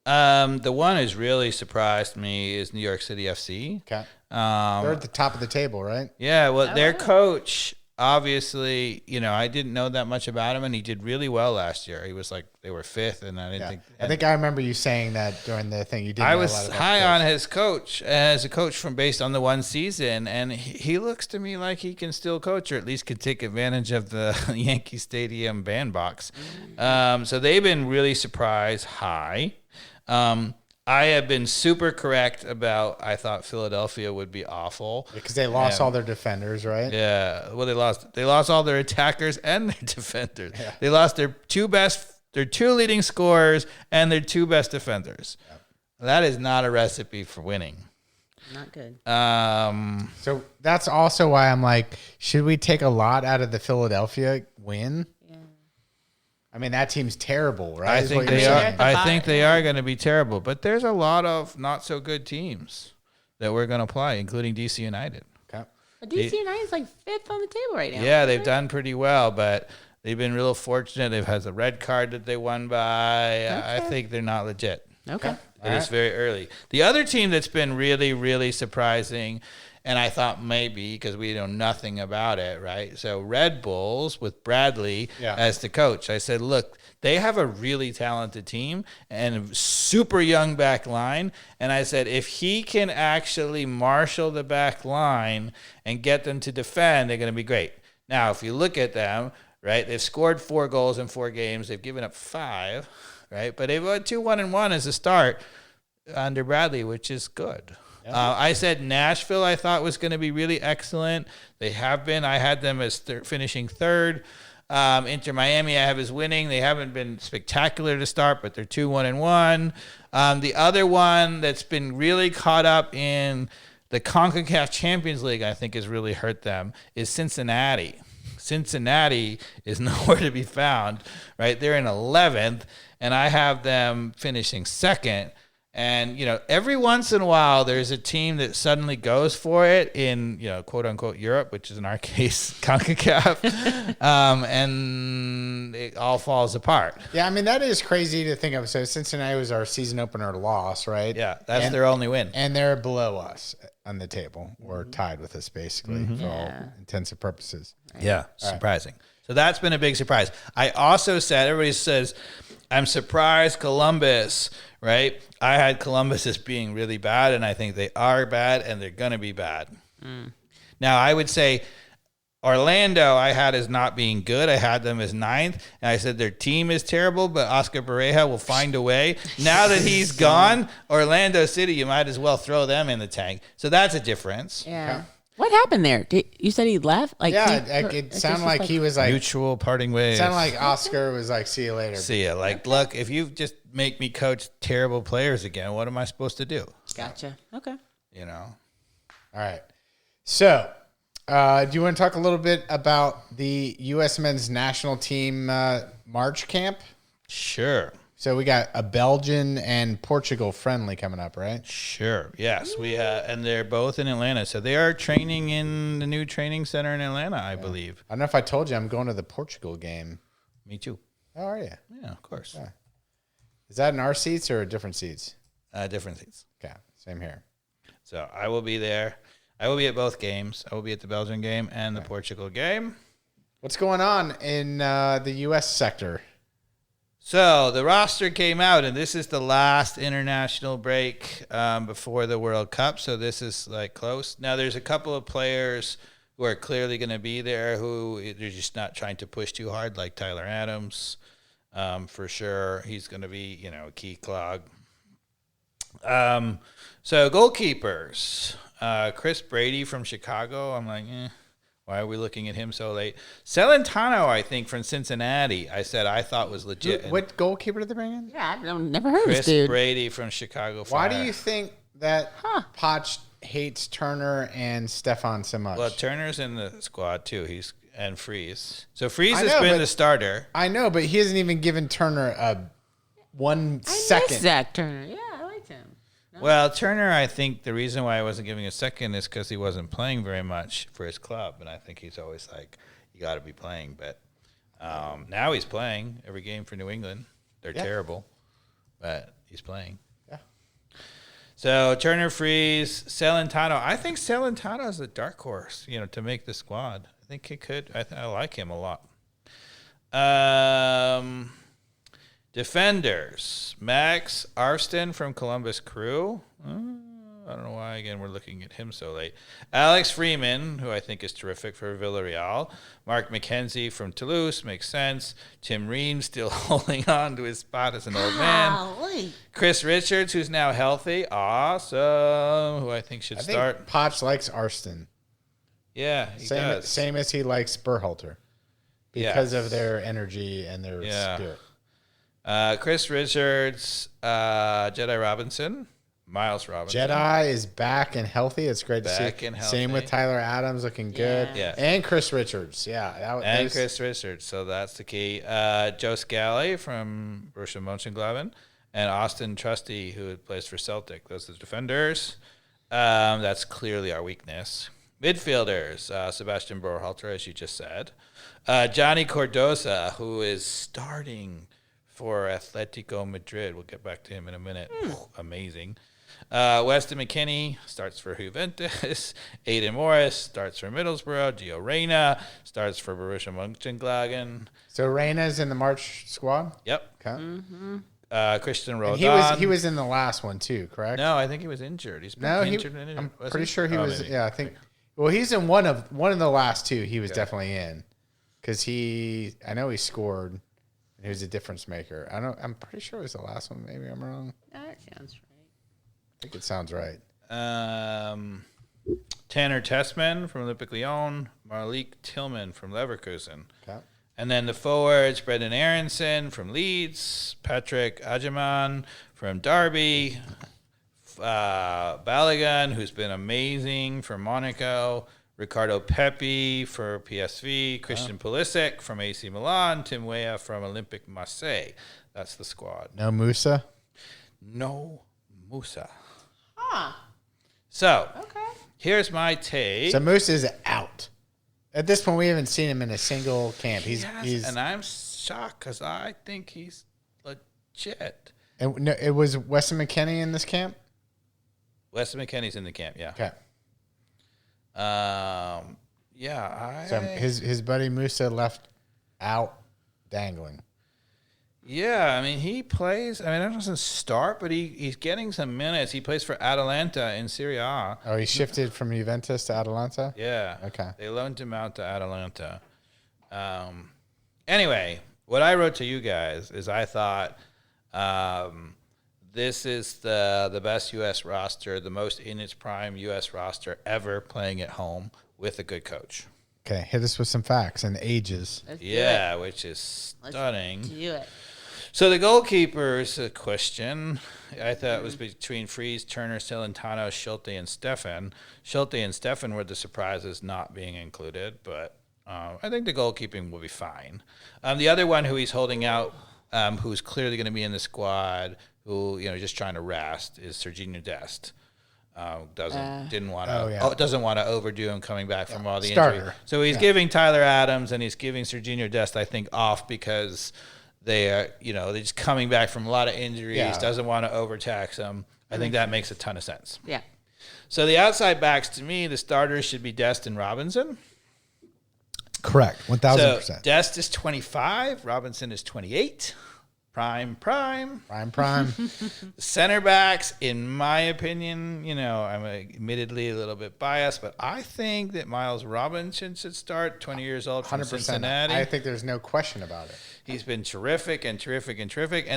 The one who's really surprised me is New York City FC. Okay. They're at the top of the table, right? Yeah, well, their coach, obviously, I didn't know that much about him, and he did really well last year. He was like, they were 5th, and I didn't think. I think I remember you saying that during the thing. You didn't. I know was a lot about high coach. on his coach as a coach based on the one season, and he looks to me like he can still coach, or at least could take advantage of the Yankee Stadium bandbox. So they've been really surprised high. I have been super correct about, I thought Philadelphia would be awful. Because they lost all their defenders, right? Yeah. Well, they lost all their attackers and their defenders. Yeah. They lost their two leading scorers and their 2 best defenders. Yep. That is not a recipe for winning. Not good. So that's also why I'm like, should we take a lot out of the Philadelphia win? I mean, that team's terrible, right? I think they are. I think they are going to be terrible. But there's a lot of not so good teams that we're going to play, including DC United. Okay. DC United's like 5th on the table right now. Yeah, they've done pretty well, but they've been real fortunate. They've had a red card that they won by. Okay. I think they're not legit. Okay. It's very early. The other team that's been really, really surprising, and I thought maybe because we know nothing about it, right? So Red Bulls with Bradley as the coach. I said, look, they have a really talented team and a super young back line. And I said, if he can actually marshal the back line and get them to defend, they're going to be great. Now, if you look at them, right, they've scored 4 goals in 4 games. They've given up 5, right? But they've had 2-1-1 as a start under Bradley, which is good. I said Nashville I thought was going to be really excellent. They have been. I had them as finishing 3rd. Inter Miami I have as winning. They haven't been spectacular to start, but they're 2-1-1. The other one that's been really caught up in the CONCACAF Champions League I think has really hurt them is Cincinnati. Cincinnati is nowhere to be found, right? They're in 11th, and I have them finishing 2nd. And, every once in a while, there's a team that suddenly goes for it in, quote unquote, Europe, which is in our case, CONCACAF, and it all falls apart. Yeah, I mean, that is crazy to think of. So Cincinnati was our season opener loss, right? Yeah, that's their only win. And they're below us on the table, or tied with us, basically, for all intents and purposes. Yeah, surprising. So that's been a big surprise. I also said, everybody says, I'm surprised Columbus, right? I had Columbus as being really bad, and I think they are bad, and they're going to be bad. Now, I would say Orlando I had as not being good. I had them as 9th, and I said their team is terrible, but Oscar Pareja will find a way. Now that he's gone, Orlando City, you might as well throw them in the tank. So that's a difference. Yeah. Okay. What happened there? You said he left? It sounded like he was like mutual parting ways. It sounded like Oscar was like, "See you later." See ya. Like, look, if you just make me coach terrible players again, what am I supposed to do? Gotcha. Okay. All right. So, do you want to talk a little bit about the U.S. men's national team March camp? Sure. So we got a Belgian and Portugal friendly coming up, right? Sure. Yes, we and they're both in Atlanta, so they are training in the new training center in Atlanta, I believe. I don't know if I told you I'm going to the Portugal game. Me too. How are you? Yeah, of course. Yeah. Is that in our seats or different seats? Different seats. Okay, same here. So I will be there. I will be at both games. I will be at the Belgian game and the Portugal game. What's going on in the U.S. sector? So the roster came out, and this is the last international break before the World Cup. So this is like close. Now there's a couple of players who are clearly going to be there who they're just not trying to push too hard, like Tyler Adams. For sure, he's going to be a key clog. So goalkeepers, Chris Brady from Chicago. I'm like, why are we looking at him so late? Celentano, I think, from Cincinnati. I thought was legit. What goalkeeper did they bring in? Yeah, I've never heard of Chris this dude. Brady from Chicago Why Fire. do you think that Poch hates Turner and Stefan so much? Well, Turner's in the squad too. And Freeze. So Freeze I has know, been but- the starter. I know, but he hasn't even given Turner a 1 I second. miss Zach Turner. Yeah, I liked him. Well, Turner, I think the reason why I wasn't giving a second is because he wasn't playing very much for his club, and I think he's always like, you got to be playing. But now he's playing every game for New England. They're terrible, but he's playing. Yeah. So Turner, Freeze, Celentano. I think Celentano is a dark horse, to make the squad. I think he could. I like him a lot. Defenders, Max Arston from Columbus Crew. I don't know why, again, we're looking at him so late. Alex Freeman, who I think is terrific for Villarreal. Mark McKenzie from Toulouse, makes sense. Tim Ream still holding on to his spot as an old man. Golly. Chris Richards, who's now healthy. Awesome. Who I think should I start. think Poch likes Arston. Yeah, he does. Same as he likes Berhalter. Because of their energy and their spirit. Chris Richards, Jedi Robinson, Miles Robinson. Jedi is back and healthy. It's great to see. Back and healthy. Same with Tyler Adams, looking good. Yeah. And Chris Richards. Yeah. And Chris Richards, so that's the key. Joe Scally from Borussia Mönchengladbach, and Austin Trusty, who plays for Celtic. Those are the defenders. That's clearly our weakness. Midfielders, Sebastian Berhalter, as you just said. Johnny Cardoza, who is starting for Atletico Madrid. We'll get back to him in a minute. Amazing. Weston McKennie starts for Juventus. Aiden Morris starts for Middlesbrough. Gio Reyna starts for Borussia Mönchengladbach. So Reyna's in the March squad? Yep. Okay. Christian And Roldan. he was in the last one too, correct? No, I think he was injured. He's been injured. I'm pretty sure he was. Maybe. Yeah, I think. Well, he's in one of the last two. He was definitely in because I know he scored. He was a difference maker. I'm pretty sure it was the last one. Maybe I'm wrong. That sounds right. I think it sounds right. Tanner Tessman from Olympique Lyon. Malik Tillman from Leverkusen. Okay. And then the forwards, Brendan Aronson from Leeds. Patrick Ajeman from Derby. Balogun, who's been amazing for Monaco. Ricardo Pepi for PSV, Christian Pulisic from AC Milan, Tim Weah from Olympique Marseille. That's the squad. No Musa? No Musa. Huh. So, Okay. here's my take. So Musa's out. At this point, we haven't seen him in a single camp. He's and I'm shocked because I think he's legit. and no, it was Weston McKennie in this camp? Weston McKennie's in the camp, yeah. Okay. So his buddy Musa left out dangling. Yeah, I mean, he plays. I mean, he doesn't start, but he's getting some minutes. He plays for Atalanta in Serie A. Oh, he shifted from Juventus to Atalanta? Yeah. Okay. They loaned him out to Atalanta. Anyway, what I wrote to you guys is I thought this is the best U.S. roster, the most in its prime U.S. roster ever playing at home with a good coach. Okay, hit us with some facts and ages. Let's Yeah, which is stunning. do it. So the goalkeepers question, I thought was between Freeze, Turner, Celentano, Schulte, and Stefan. Schulte and Stefan were the surprises not being included, but I think the goalkeeping will be fine. The other one who he's holding out, who's clearly going to be in the squad, who just trying to rest, is Serginho Dest. Doesn't want to overdo him coming back from all the injury. So he's giving Tyler Adams and he's giving Serginho Dest, I think, off because they are, they're just coming back from a lot of injuries. Doesn't want to overtax them. I think that makes a ton of sense. Yeah. So the outside backs, to me, the starters should be Dest and Robinson. Correct. 1,000%. So Dest is 25. Robinson is 28. Prime. Center backs, in my opinion, I'm admittedly a little bit biased, but I think that Miles Robinson should start, 20 years old from 100%. Cincinnati. I think there's no question about it. He's been terrific. And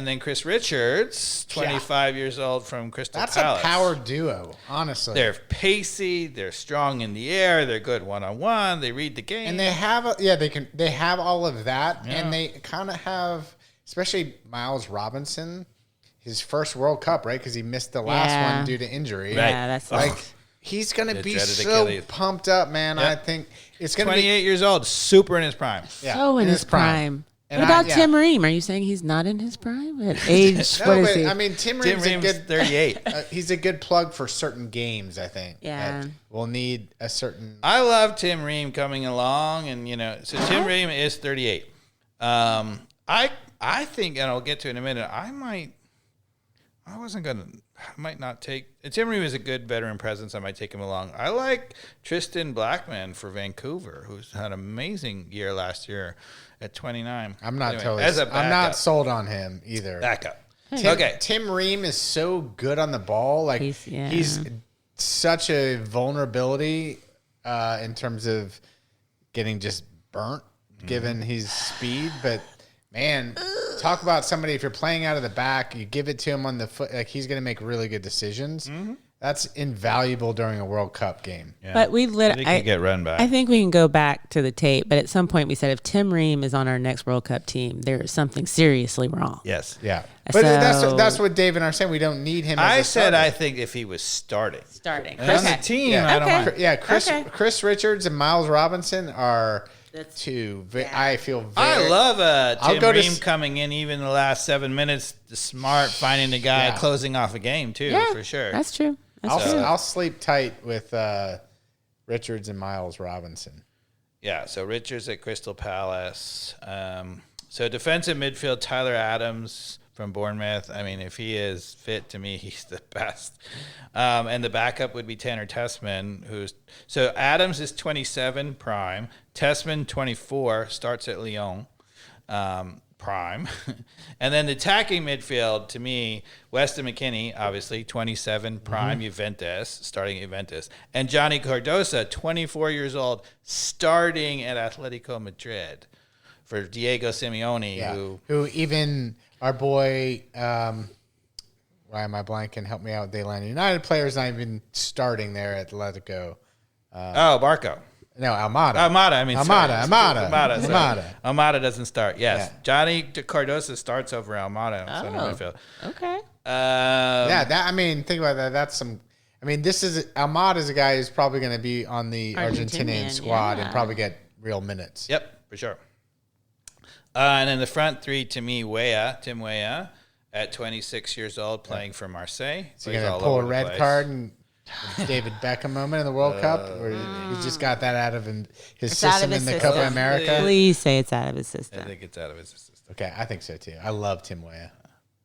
then Chris Richards, 25 years old from Crystal Palace. That's a power duo, honestly. They're pacey. They're strong in the air. They're good one-on-one. They read the game. And they have, they have all of that. Yeah. And they kind of have, especially Miles Robinson, his first World Cup, right? Because he missed the last one due to injury. Right. Yeah, that's he's going to be so pumped up, man. Yep. I think it's going to be 28 years old, super in his prime. Yeah, so in his prime. What about Tim Ream? Are you saying he's not in his prime at age? No, what is he? I mean, Tim Ream's a good 38. He's a good plug for certain games, I think. Yeah, we'll need a certain. I love Tim Ream coming along, and so Tim Ream is 38. I think, and I'll get to it in a minute. I might not take. Tim Ream is a good veteran presence. I might take him along. I like Tristan Blackman for Vancouver, who's had an amazing year last year at 29. I'm not sold on him either. Backup. Tim Ream is so good on the ball. Like he's such a vulnerability in terms of getting just burnt, given his speed, but. Man, talk about somebody, if you're playing out of the back, you give it to him on the foot, like he's going to make really good decisions. Mm-hmm. That's invaluable during a World Cup game. Yeah. But I get run back. I think we can go back to the tape, but at some point we said if Tim Ream is on our next World Cup team, there is something seriously wrong. Yes. Yeah. But that's what Dave and I are saying. We don't need him as a starter. I think if he was starting. And on the team, I don't mind. Yeah, Chris Richards and Miles Robinson are... I feel very... I love Tim Ream coming in even the last 7 minutes, smart, finding the guy closing off a game, too, for sure. That's true. I'll sleep tight with Richards and Miles Robinson. Yeah, so Richards at Crystal Palace. So defensive midfield, Tyler Adams from Bournemouth. I mean, if he is fit, to me, he's the best. And the backup would be Tanner Tessman, so Adams is 27 prime, Tessman 24, starts at Lyon prime. And then the attacking midfield, to me, Weston McKennie, obviously 27 prime, starting at Juventus, and Johnny Cardosa, 24 years old, starting at Atletico Madrid for Diego Simeone, who even our boy, why am I blanking? Help me out. Atlanta United players not even starting there at Atletico. Barco. No, Almada. Almada doesn't start. Yes. Yeah. Johnny Cardosa starts over Almada. Okay. Think about that. That's some. I mean, Almada is a guy who's probably going to be on the Argentinian squad and probably get real minutes. Yep, for sure. And then the front three, to me, Tim Weah, at 26 years old, playing for Marseille. So you're going to pull a red card and David Beckham moment in the World Cup, where he just got that out of his system in the Copa America? Please say it's out of his system. I think it's out of his system. Okay, I think so too. I love Tim Weah.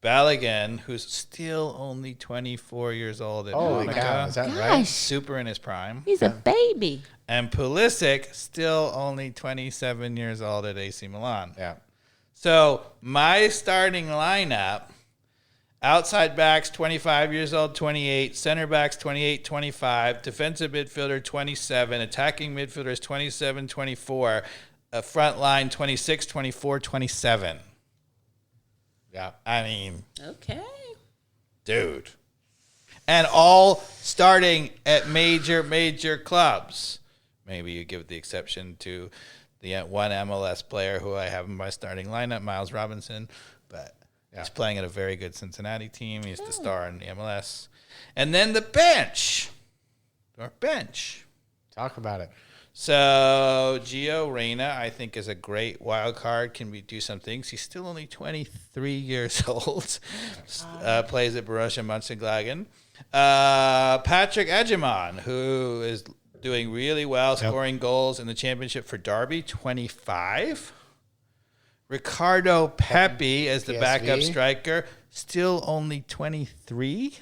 Balogun, who's still only 24 years old at Monaco. Cow, is that right? Super in his prime. He's a baby. And Pulisic, still only 27 years old at AC Milan. Yeah. So my starting lineup, outside backs 25 years old, 28, center backs 28, 25, defensive midfielder 27, attacking midfielders 27, 24, front line 26, 24, 27. Yeah. I mean. Okay. Dude. And all starting at major clubs. Maybe you give the exception to the one MLS player who I have in my starting lineup, Miles Robinson. But he's playing at a very good Cincinnati team. He's the star in the MLS. And then the bench. Our bench. Talk about it. So Gio Reyna, I think, is a great wild card. Can do some things. He's still only 23 years old. Plays at Borussia Mönchengladbach. Patrick Egeman, who is doing really well, scoring goals in the championship for Derby, 25. Ricardo Pepi as the backup striker, still only 23.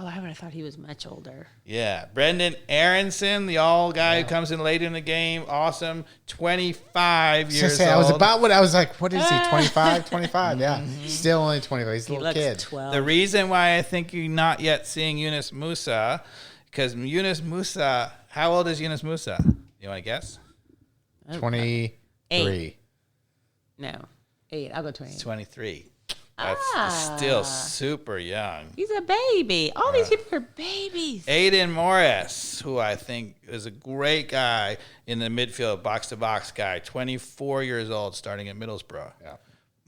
Oh, I would have thought he was much older. Yeah. Brendan Aronson, the all guy who comes in late in the game. Awesome. 25 years old. I was about what I was like, what is he, 25? 25, yeah. Still only 25. He's a little kid. 12. The reason why I think you're not yet seeing Yunus Musa, because Yunus Musa, how old is Yunus Musa? You want to guess? 23. 8. No, 8. I'll go 28. 23. That's still super young. He's a baby. All these people are babies. Aiden Morris, who I think is a great guy in the midfield, box-to-box guy, 24 years old, starting at Middlesbrough. Yeah.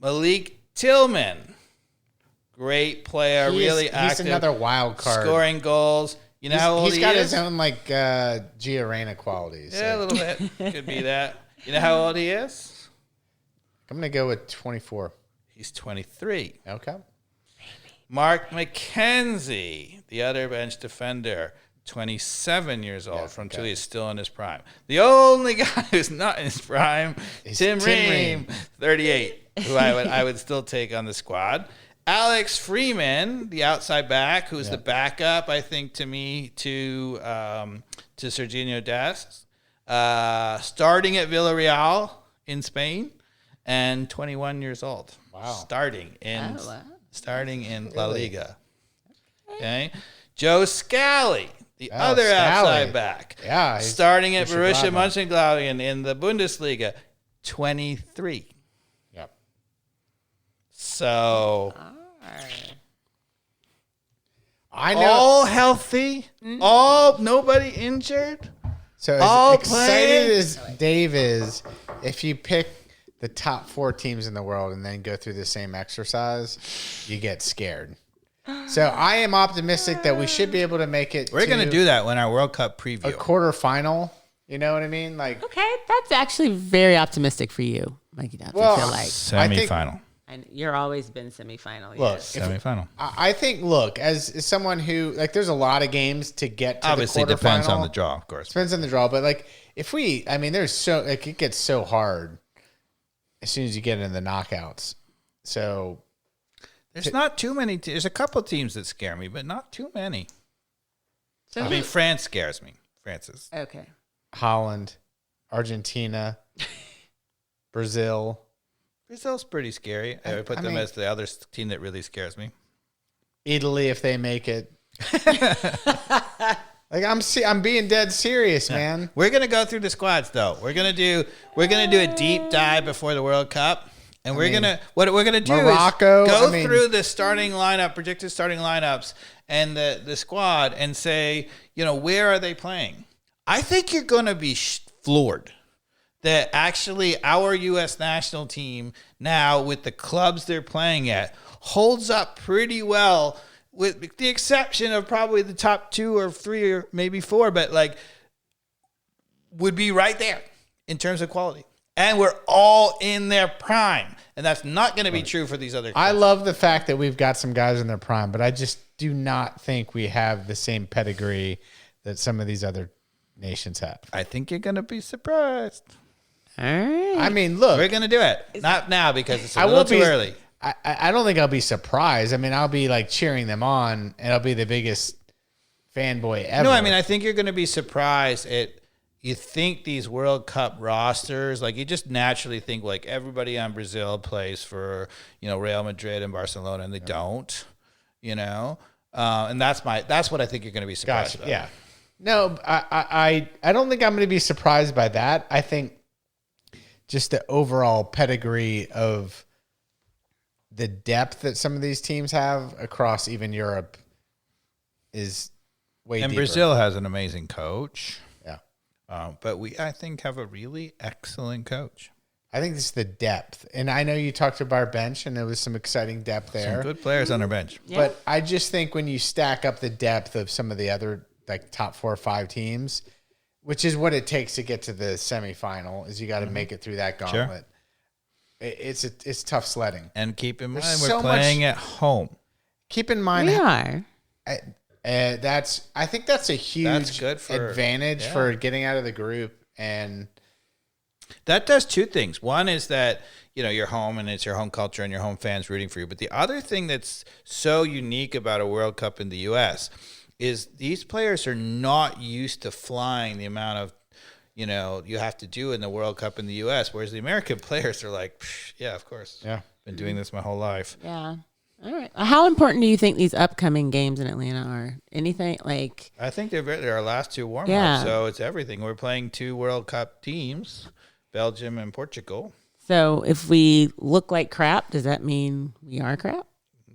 Malik Tillman, great player, really active. He's another wild card. Scoring goals. You know how old he is? He's got his own, like, Gio Reyna qualities. Yeah, a little bit. Could be that. You know how old he is? I'm going to go with 24. He's 23. Okay. Mark McKenzie, the other bench defender, 27 years old from Chile, is still in his prime. The only guy who's not in his prime, Tim Ream, 38, who I would still take on the squad. Alex Freeman, the outside back, who's the backup, I think, to Serginho Dest, starting at Villarreal in Spain, and 21 years old. Wow. Starting in La Liga. Okay. Joe Scally, the other outside back. Yeah. Starting at Borussia Mönchengladbach in the Bundesliga, 23. Yep. So I know. all healthy, nobody injured. So all as excited playing. as Dave is, if you pick the top 4 teams in the world and then go through the same exercise, you get scared. So I am optimistic that we should be able to make it. We're going to do that when our World Cup preview. A quarterfinal. You know what I mean? Like, Okay, that's actually very optimistic for you, Mikey Duff. Well, I feel like Semifinal. and you're always been semifinal. look, Yes. Semifinal. I think, look, as someone who, like, there's a lot of games to get to Obviously, the quarterfinal. depends on the draw, of course. Depends on the draw, but like, there's so, like, it gets so hard as soon as you get into the knockouts. So There's not too many. There's a couple teams that scare me, but not too many. So I mean, France scares me. France is. okay. Holland, Argentina, Brazil. Brazil's pretty scary. I would put them as the other team that really scares me. Italy, if they make it. Like, I'm being dead serious, man. We're gonna go through the squads though. We're gonna do a deep dive before the World Cup, and what we're gonna do Morocco, is go through the starting lineup, projected starting lineups, and the squad, and say, where are they playing? I think you're gonna be floored that actually our U.S. national team now, with the clubs they're playing at, holds up pretty well. With the exception of probably the top 2 or 3 or maybe 4, but like would be right there in terms of quality. And we're all in their prime. And that's not going to be true for these other clubs. I love the fact that we've got some guys in their prime, but I just do not think we have the same pedigree that some of these other nations have. I think you're going to be surprised. All right. I mean, look. We're going to do it. Not now because it's a little too early. I don't think I'll be surprised. I mean, I'll be like cheering them on, and I'll be the biggest fanboy ever. No, I mean, I think you're going to be surprised at. You think these World Cup rosters, like you just naturally think like everybody on Brazil plays for Real Madrid and Barcelona, and they don't, and that's what I think you're going to be surprised about. Yeah, no, I don't think I'm going to be surprised by that. I think just the overall pedigree of the depth that some of these teams have across even Europe is way and deeper. Brazil has an amazing coach. Yeah. But I think, have a really excellent coach. I think this is the depth. And I know you talked about our bench, and there was some exciting depth there. Some good players on our bench. Yeah. But I just think when you stack up the depth of some of the other like top 4 or 5 teams, which is what it takes to get to the semifinal, is you got to make it through that gauntlet. Sure. It's tough sledding. And keep in mind, There's we're so playing at home. Keep in mind, We are. I think that's a huge good for- advantage for getting out of the group. And That does 2 things. One is that your home and it's your home culture and your home fans rooting for you. But the other thing that's so unique about a World Cup in the U.S. is these players are not used to flying the amount of, you have to do in the World Cup in the U.S., whereas the American players are like, yeah, of course. Yeah. Been doing this my whole life. Yeah. All right. How important do you think these upcoming games in Atlanta are? Anything like? I think they're our last two warm-ups, Yeah. so it's everything. We're playing two World Cup teams, Belgium and Portugal. So if we look like crap, does that mean we are crap?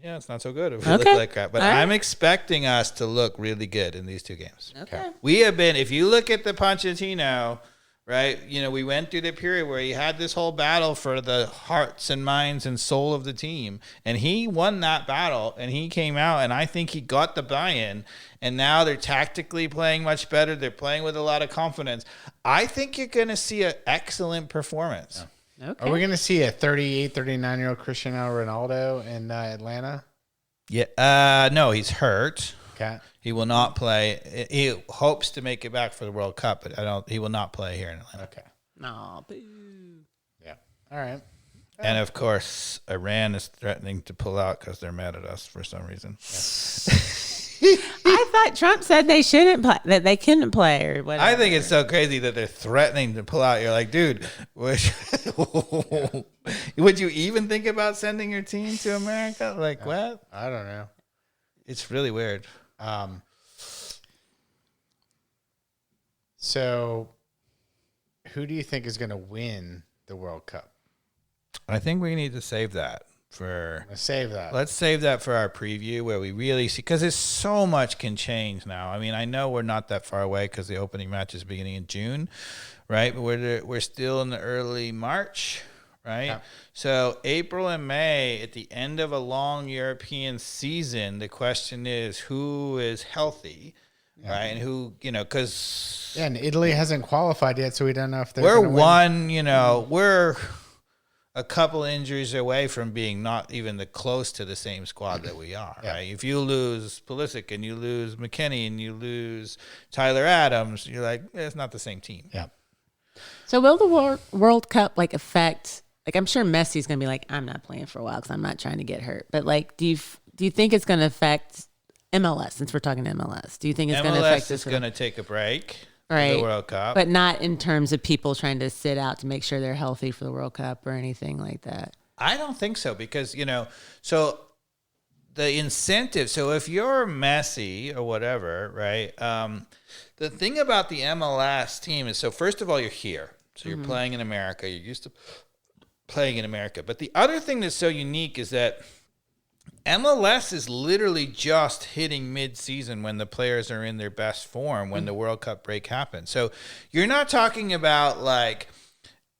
Yeah, it's not so good if we look like crap. But I'm expecting us to look really good in these two games. Okay. We have been, if you look at the Pochettino, right, we went through the period where he had this whole battle for the hearts and minds and soul of the team. And he won that battle, and he came out, and I think he got the buy-in. And now they're tactically playing much better. They're playing with a lot of confidence. I think you're going to see an excellent performance. Yeah. Okay. Are we going to see a 38, 39-year-old Cristiano Ronaldo in Atlanta? Yeah. No, he's hurt. Okay. He will not play. He hopes to make it back for the World Cup, but he will not play here in Atlanta. Okay. No. Yeah. All right. And of course, Iran is threatening to pull out because they're mad at us for some reason. I thought Trump said they shouldn't play, that they couldn't play or whatever. I think it's so crazy that they're threatening to pull out. You're like, dude, would you even think about sending your team to America? Like, what? I don't know. It's really weird. So who do you think is going to win the World Cup? I think we need to save that for. Let's save that. Let's save that for our preview where we really see, because there's so much can change now. I mean, I know we're not that far away because the opening match is beginning in June, right? But we're still in the early March, right? Yeah. So April and May, at the end of a long European season, the question is who is healthy, right? And who, because Yeah, and Italy hasn't qualified yet, so we don't know if they're we're gonna win. one, we're a couple injuries away from being not even close to the same squad that we are, Yeah. right? If you lose Pulisic and you lose McKennie and you lose Tyler Adams, you're like, it's not the same team. Yeah. So will the World Cup affect? I'm sure Messi's going to be like, I'm not playing for a while because I'm not trying to get hurt. But do you think it's going to affect MLS? Since we're talking MLS, do you think it's going to affect? MLS is going to take a break. Right. The World Cup. But not in terms of people trying to sit out to make sure they're healthy for the World Cup or anything like that. I don't think so because, so the incentive, so if you're Messi or whatever, right, the thing about the MLS team is, so first of all, you're here. So you're playing in America. You're used to playing in America. But the other thing that's so unique is that MLS is literally just hitting mid-season when the players are in their best form when the World Cup break happens. So you're not talking about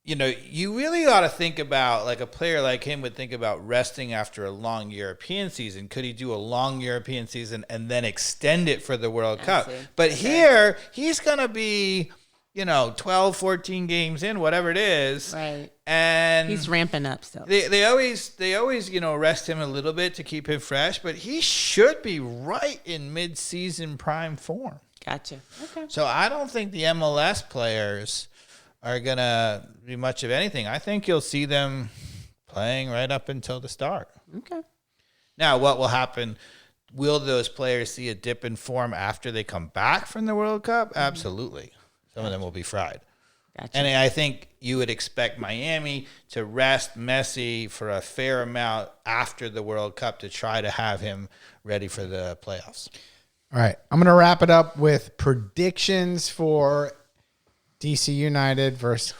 you really ought to think about a player like him would think about resting after a long European season. Could he do a long European season and then extend it for the World Cup? But here he's going to be 12, 14 games in, whatever it is. Right. And he's ramping up still. They always rest him a little bit to keep him fresh, but he should be right in mid-season prime form. Gotcha. Okay. So I don't think the MLS players are going to do much of anything. I think you'll see them playing right up until the start. Okay. Now, what will happen? Will those players see a dip in form after they come back from the World Cup? Absolutely. Some of them will be fried. Gotcha. And I think you would expect Miami to rest Messi for a fair amount after the World Cup to try to have him ready for the playoffs. All right. I'm going to wrap it up with predictions for DC United versus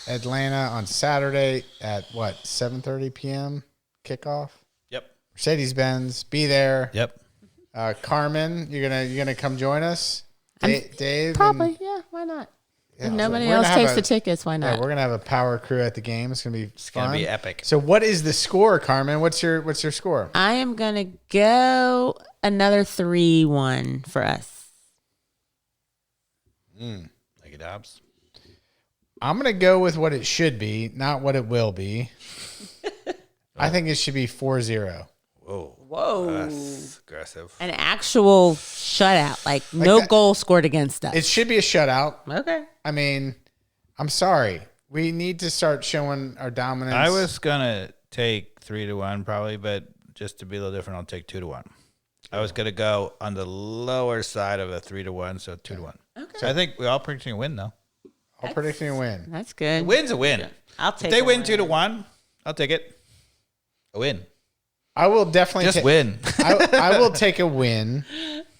Atlanta on Saturday at 7:30 p.m. kickoff. Yep. Mercedes-Benz, be there. Yep. Carmen, you're gonna come join us. Dave, Probably, yeah. Why not? Yeah, If so nobody we're gonna else have takes a- the tickets, why Yeah, not? we're gonna have a power crew at the game. It's gonna be fun. Gonna be epic. So, what is the score, Carmen? What's your score? I am gonna go another 3-1 for us. Like it, Dobbs. I'm gonna go with what it should be, not what it will be. I think it should be 4-0. Whoa. That's aggressive. An actual shutout, no that- goal scored against us. It should be a shutout. Okay. I mean, I'm sorry. we need to start showing our dominance. I was gonna take 3-1 probably, but just to be a little different, I'll take 2-1. I was gonna go on the lower side of a 3-1, so 2-1. Okay. So I think we all predicting a win though. All predicting a win. That's good. A win's a win. I'll take. If they win 2-1, I'll take it. A win. I will definitely just win. I will take a win.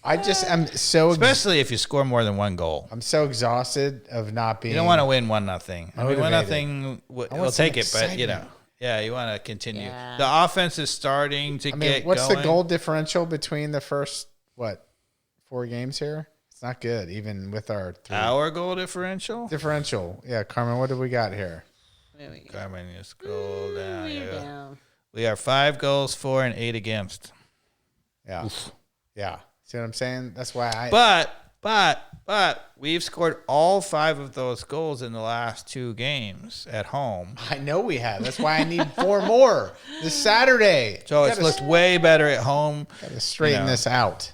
I just am so especially if you score more than one goal. I'm so exhausted of not being. You don't want to win 1-0. I mean, 1-0. We'll take it, excitement. but you want to continue. Yeah. The offense is starting to get. What's going. the goal differential between the first 4 games here? It's not good, even with our 3. Our goal differential. Yeah, Carmen, what do we got here? Carmen, you scroll down. We are 5 goals for and 8 against. Yeah. Oof. Yeah. See what I'm saying? That's why I. But we've scored all 5 of those goals in the last 2 games at home. I know we have. That's why I need 4 more this Saturday. So it's looked way better at home. Got to straighten this out.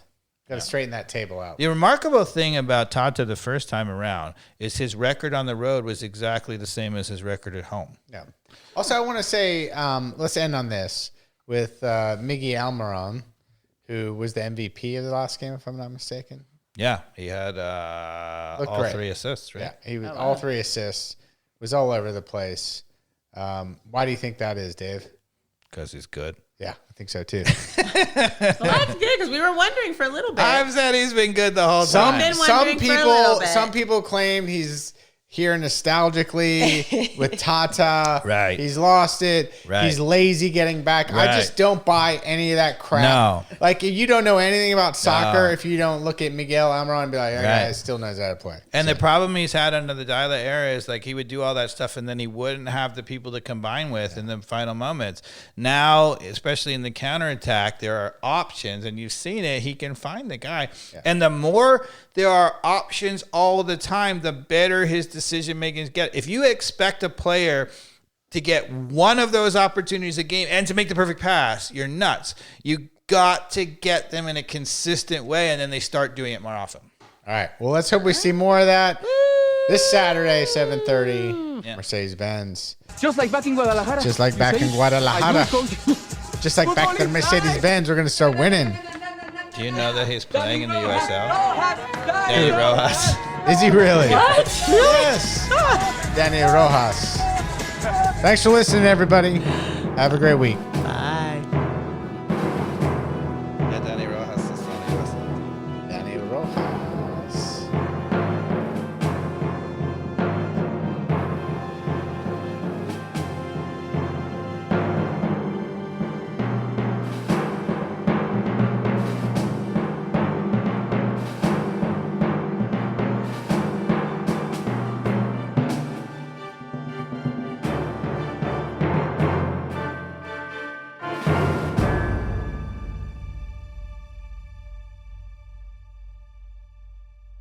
Got to straighten that table out. The remarkable thing about Tata the first time around is his record on the road was exactly the same as his record at home. Yeah. Also, I want to say, let's end on this with Miggy Almiron, who was the MVP of the last game, if I'm not mistaken. Yeah, he had all great. 3 assists, right? Yeah, he was all 3 assists. Was all over the place. Why do you think that is, Dave? Because he's good. Yeah, I think so too. Well, that's good because we were wondering for a little bit. I've said he's been good the whole time. Some people claim he's here nostalgically with Tata. Right. He's lost it. Right. He's lazy getting back. Right. I just don't buy any of that crap. No. Like, you don't know anything about soccer if you don't look at Miguel Almiron and be like, that guy still knows how to play. And the problem he's had under the Dyla era is like he would do all that stuff and then he wouldn't have the people to combine with in the final moments. Now, especially in the counterattack, there are options and you've seen it. He can find the guy. Yeah. And the more there are options all the time, the better his decision making get. If you expect a player to get one of those opportunities a game and to make the perfect pass, you're nuts. You got to get them in a consistent way, and then they start doing it more often. All right. Well, let's hope we see more of that this Saturday, 7:30, Mercedes-Benz. Just like back in Guadalajara. Just like back in Guadalajara. Just like back at Mercedes-Benz, we're going to start winning. Do you know that he's playing in the USL? Danny Rojas. Is he really? What? Yes. Danny Rojas. Thanks for listening, everybody. Have a great week.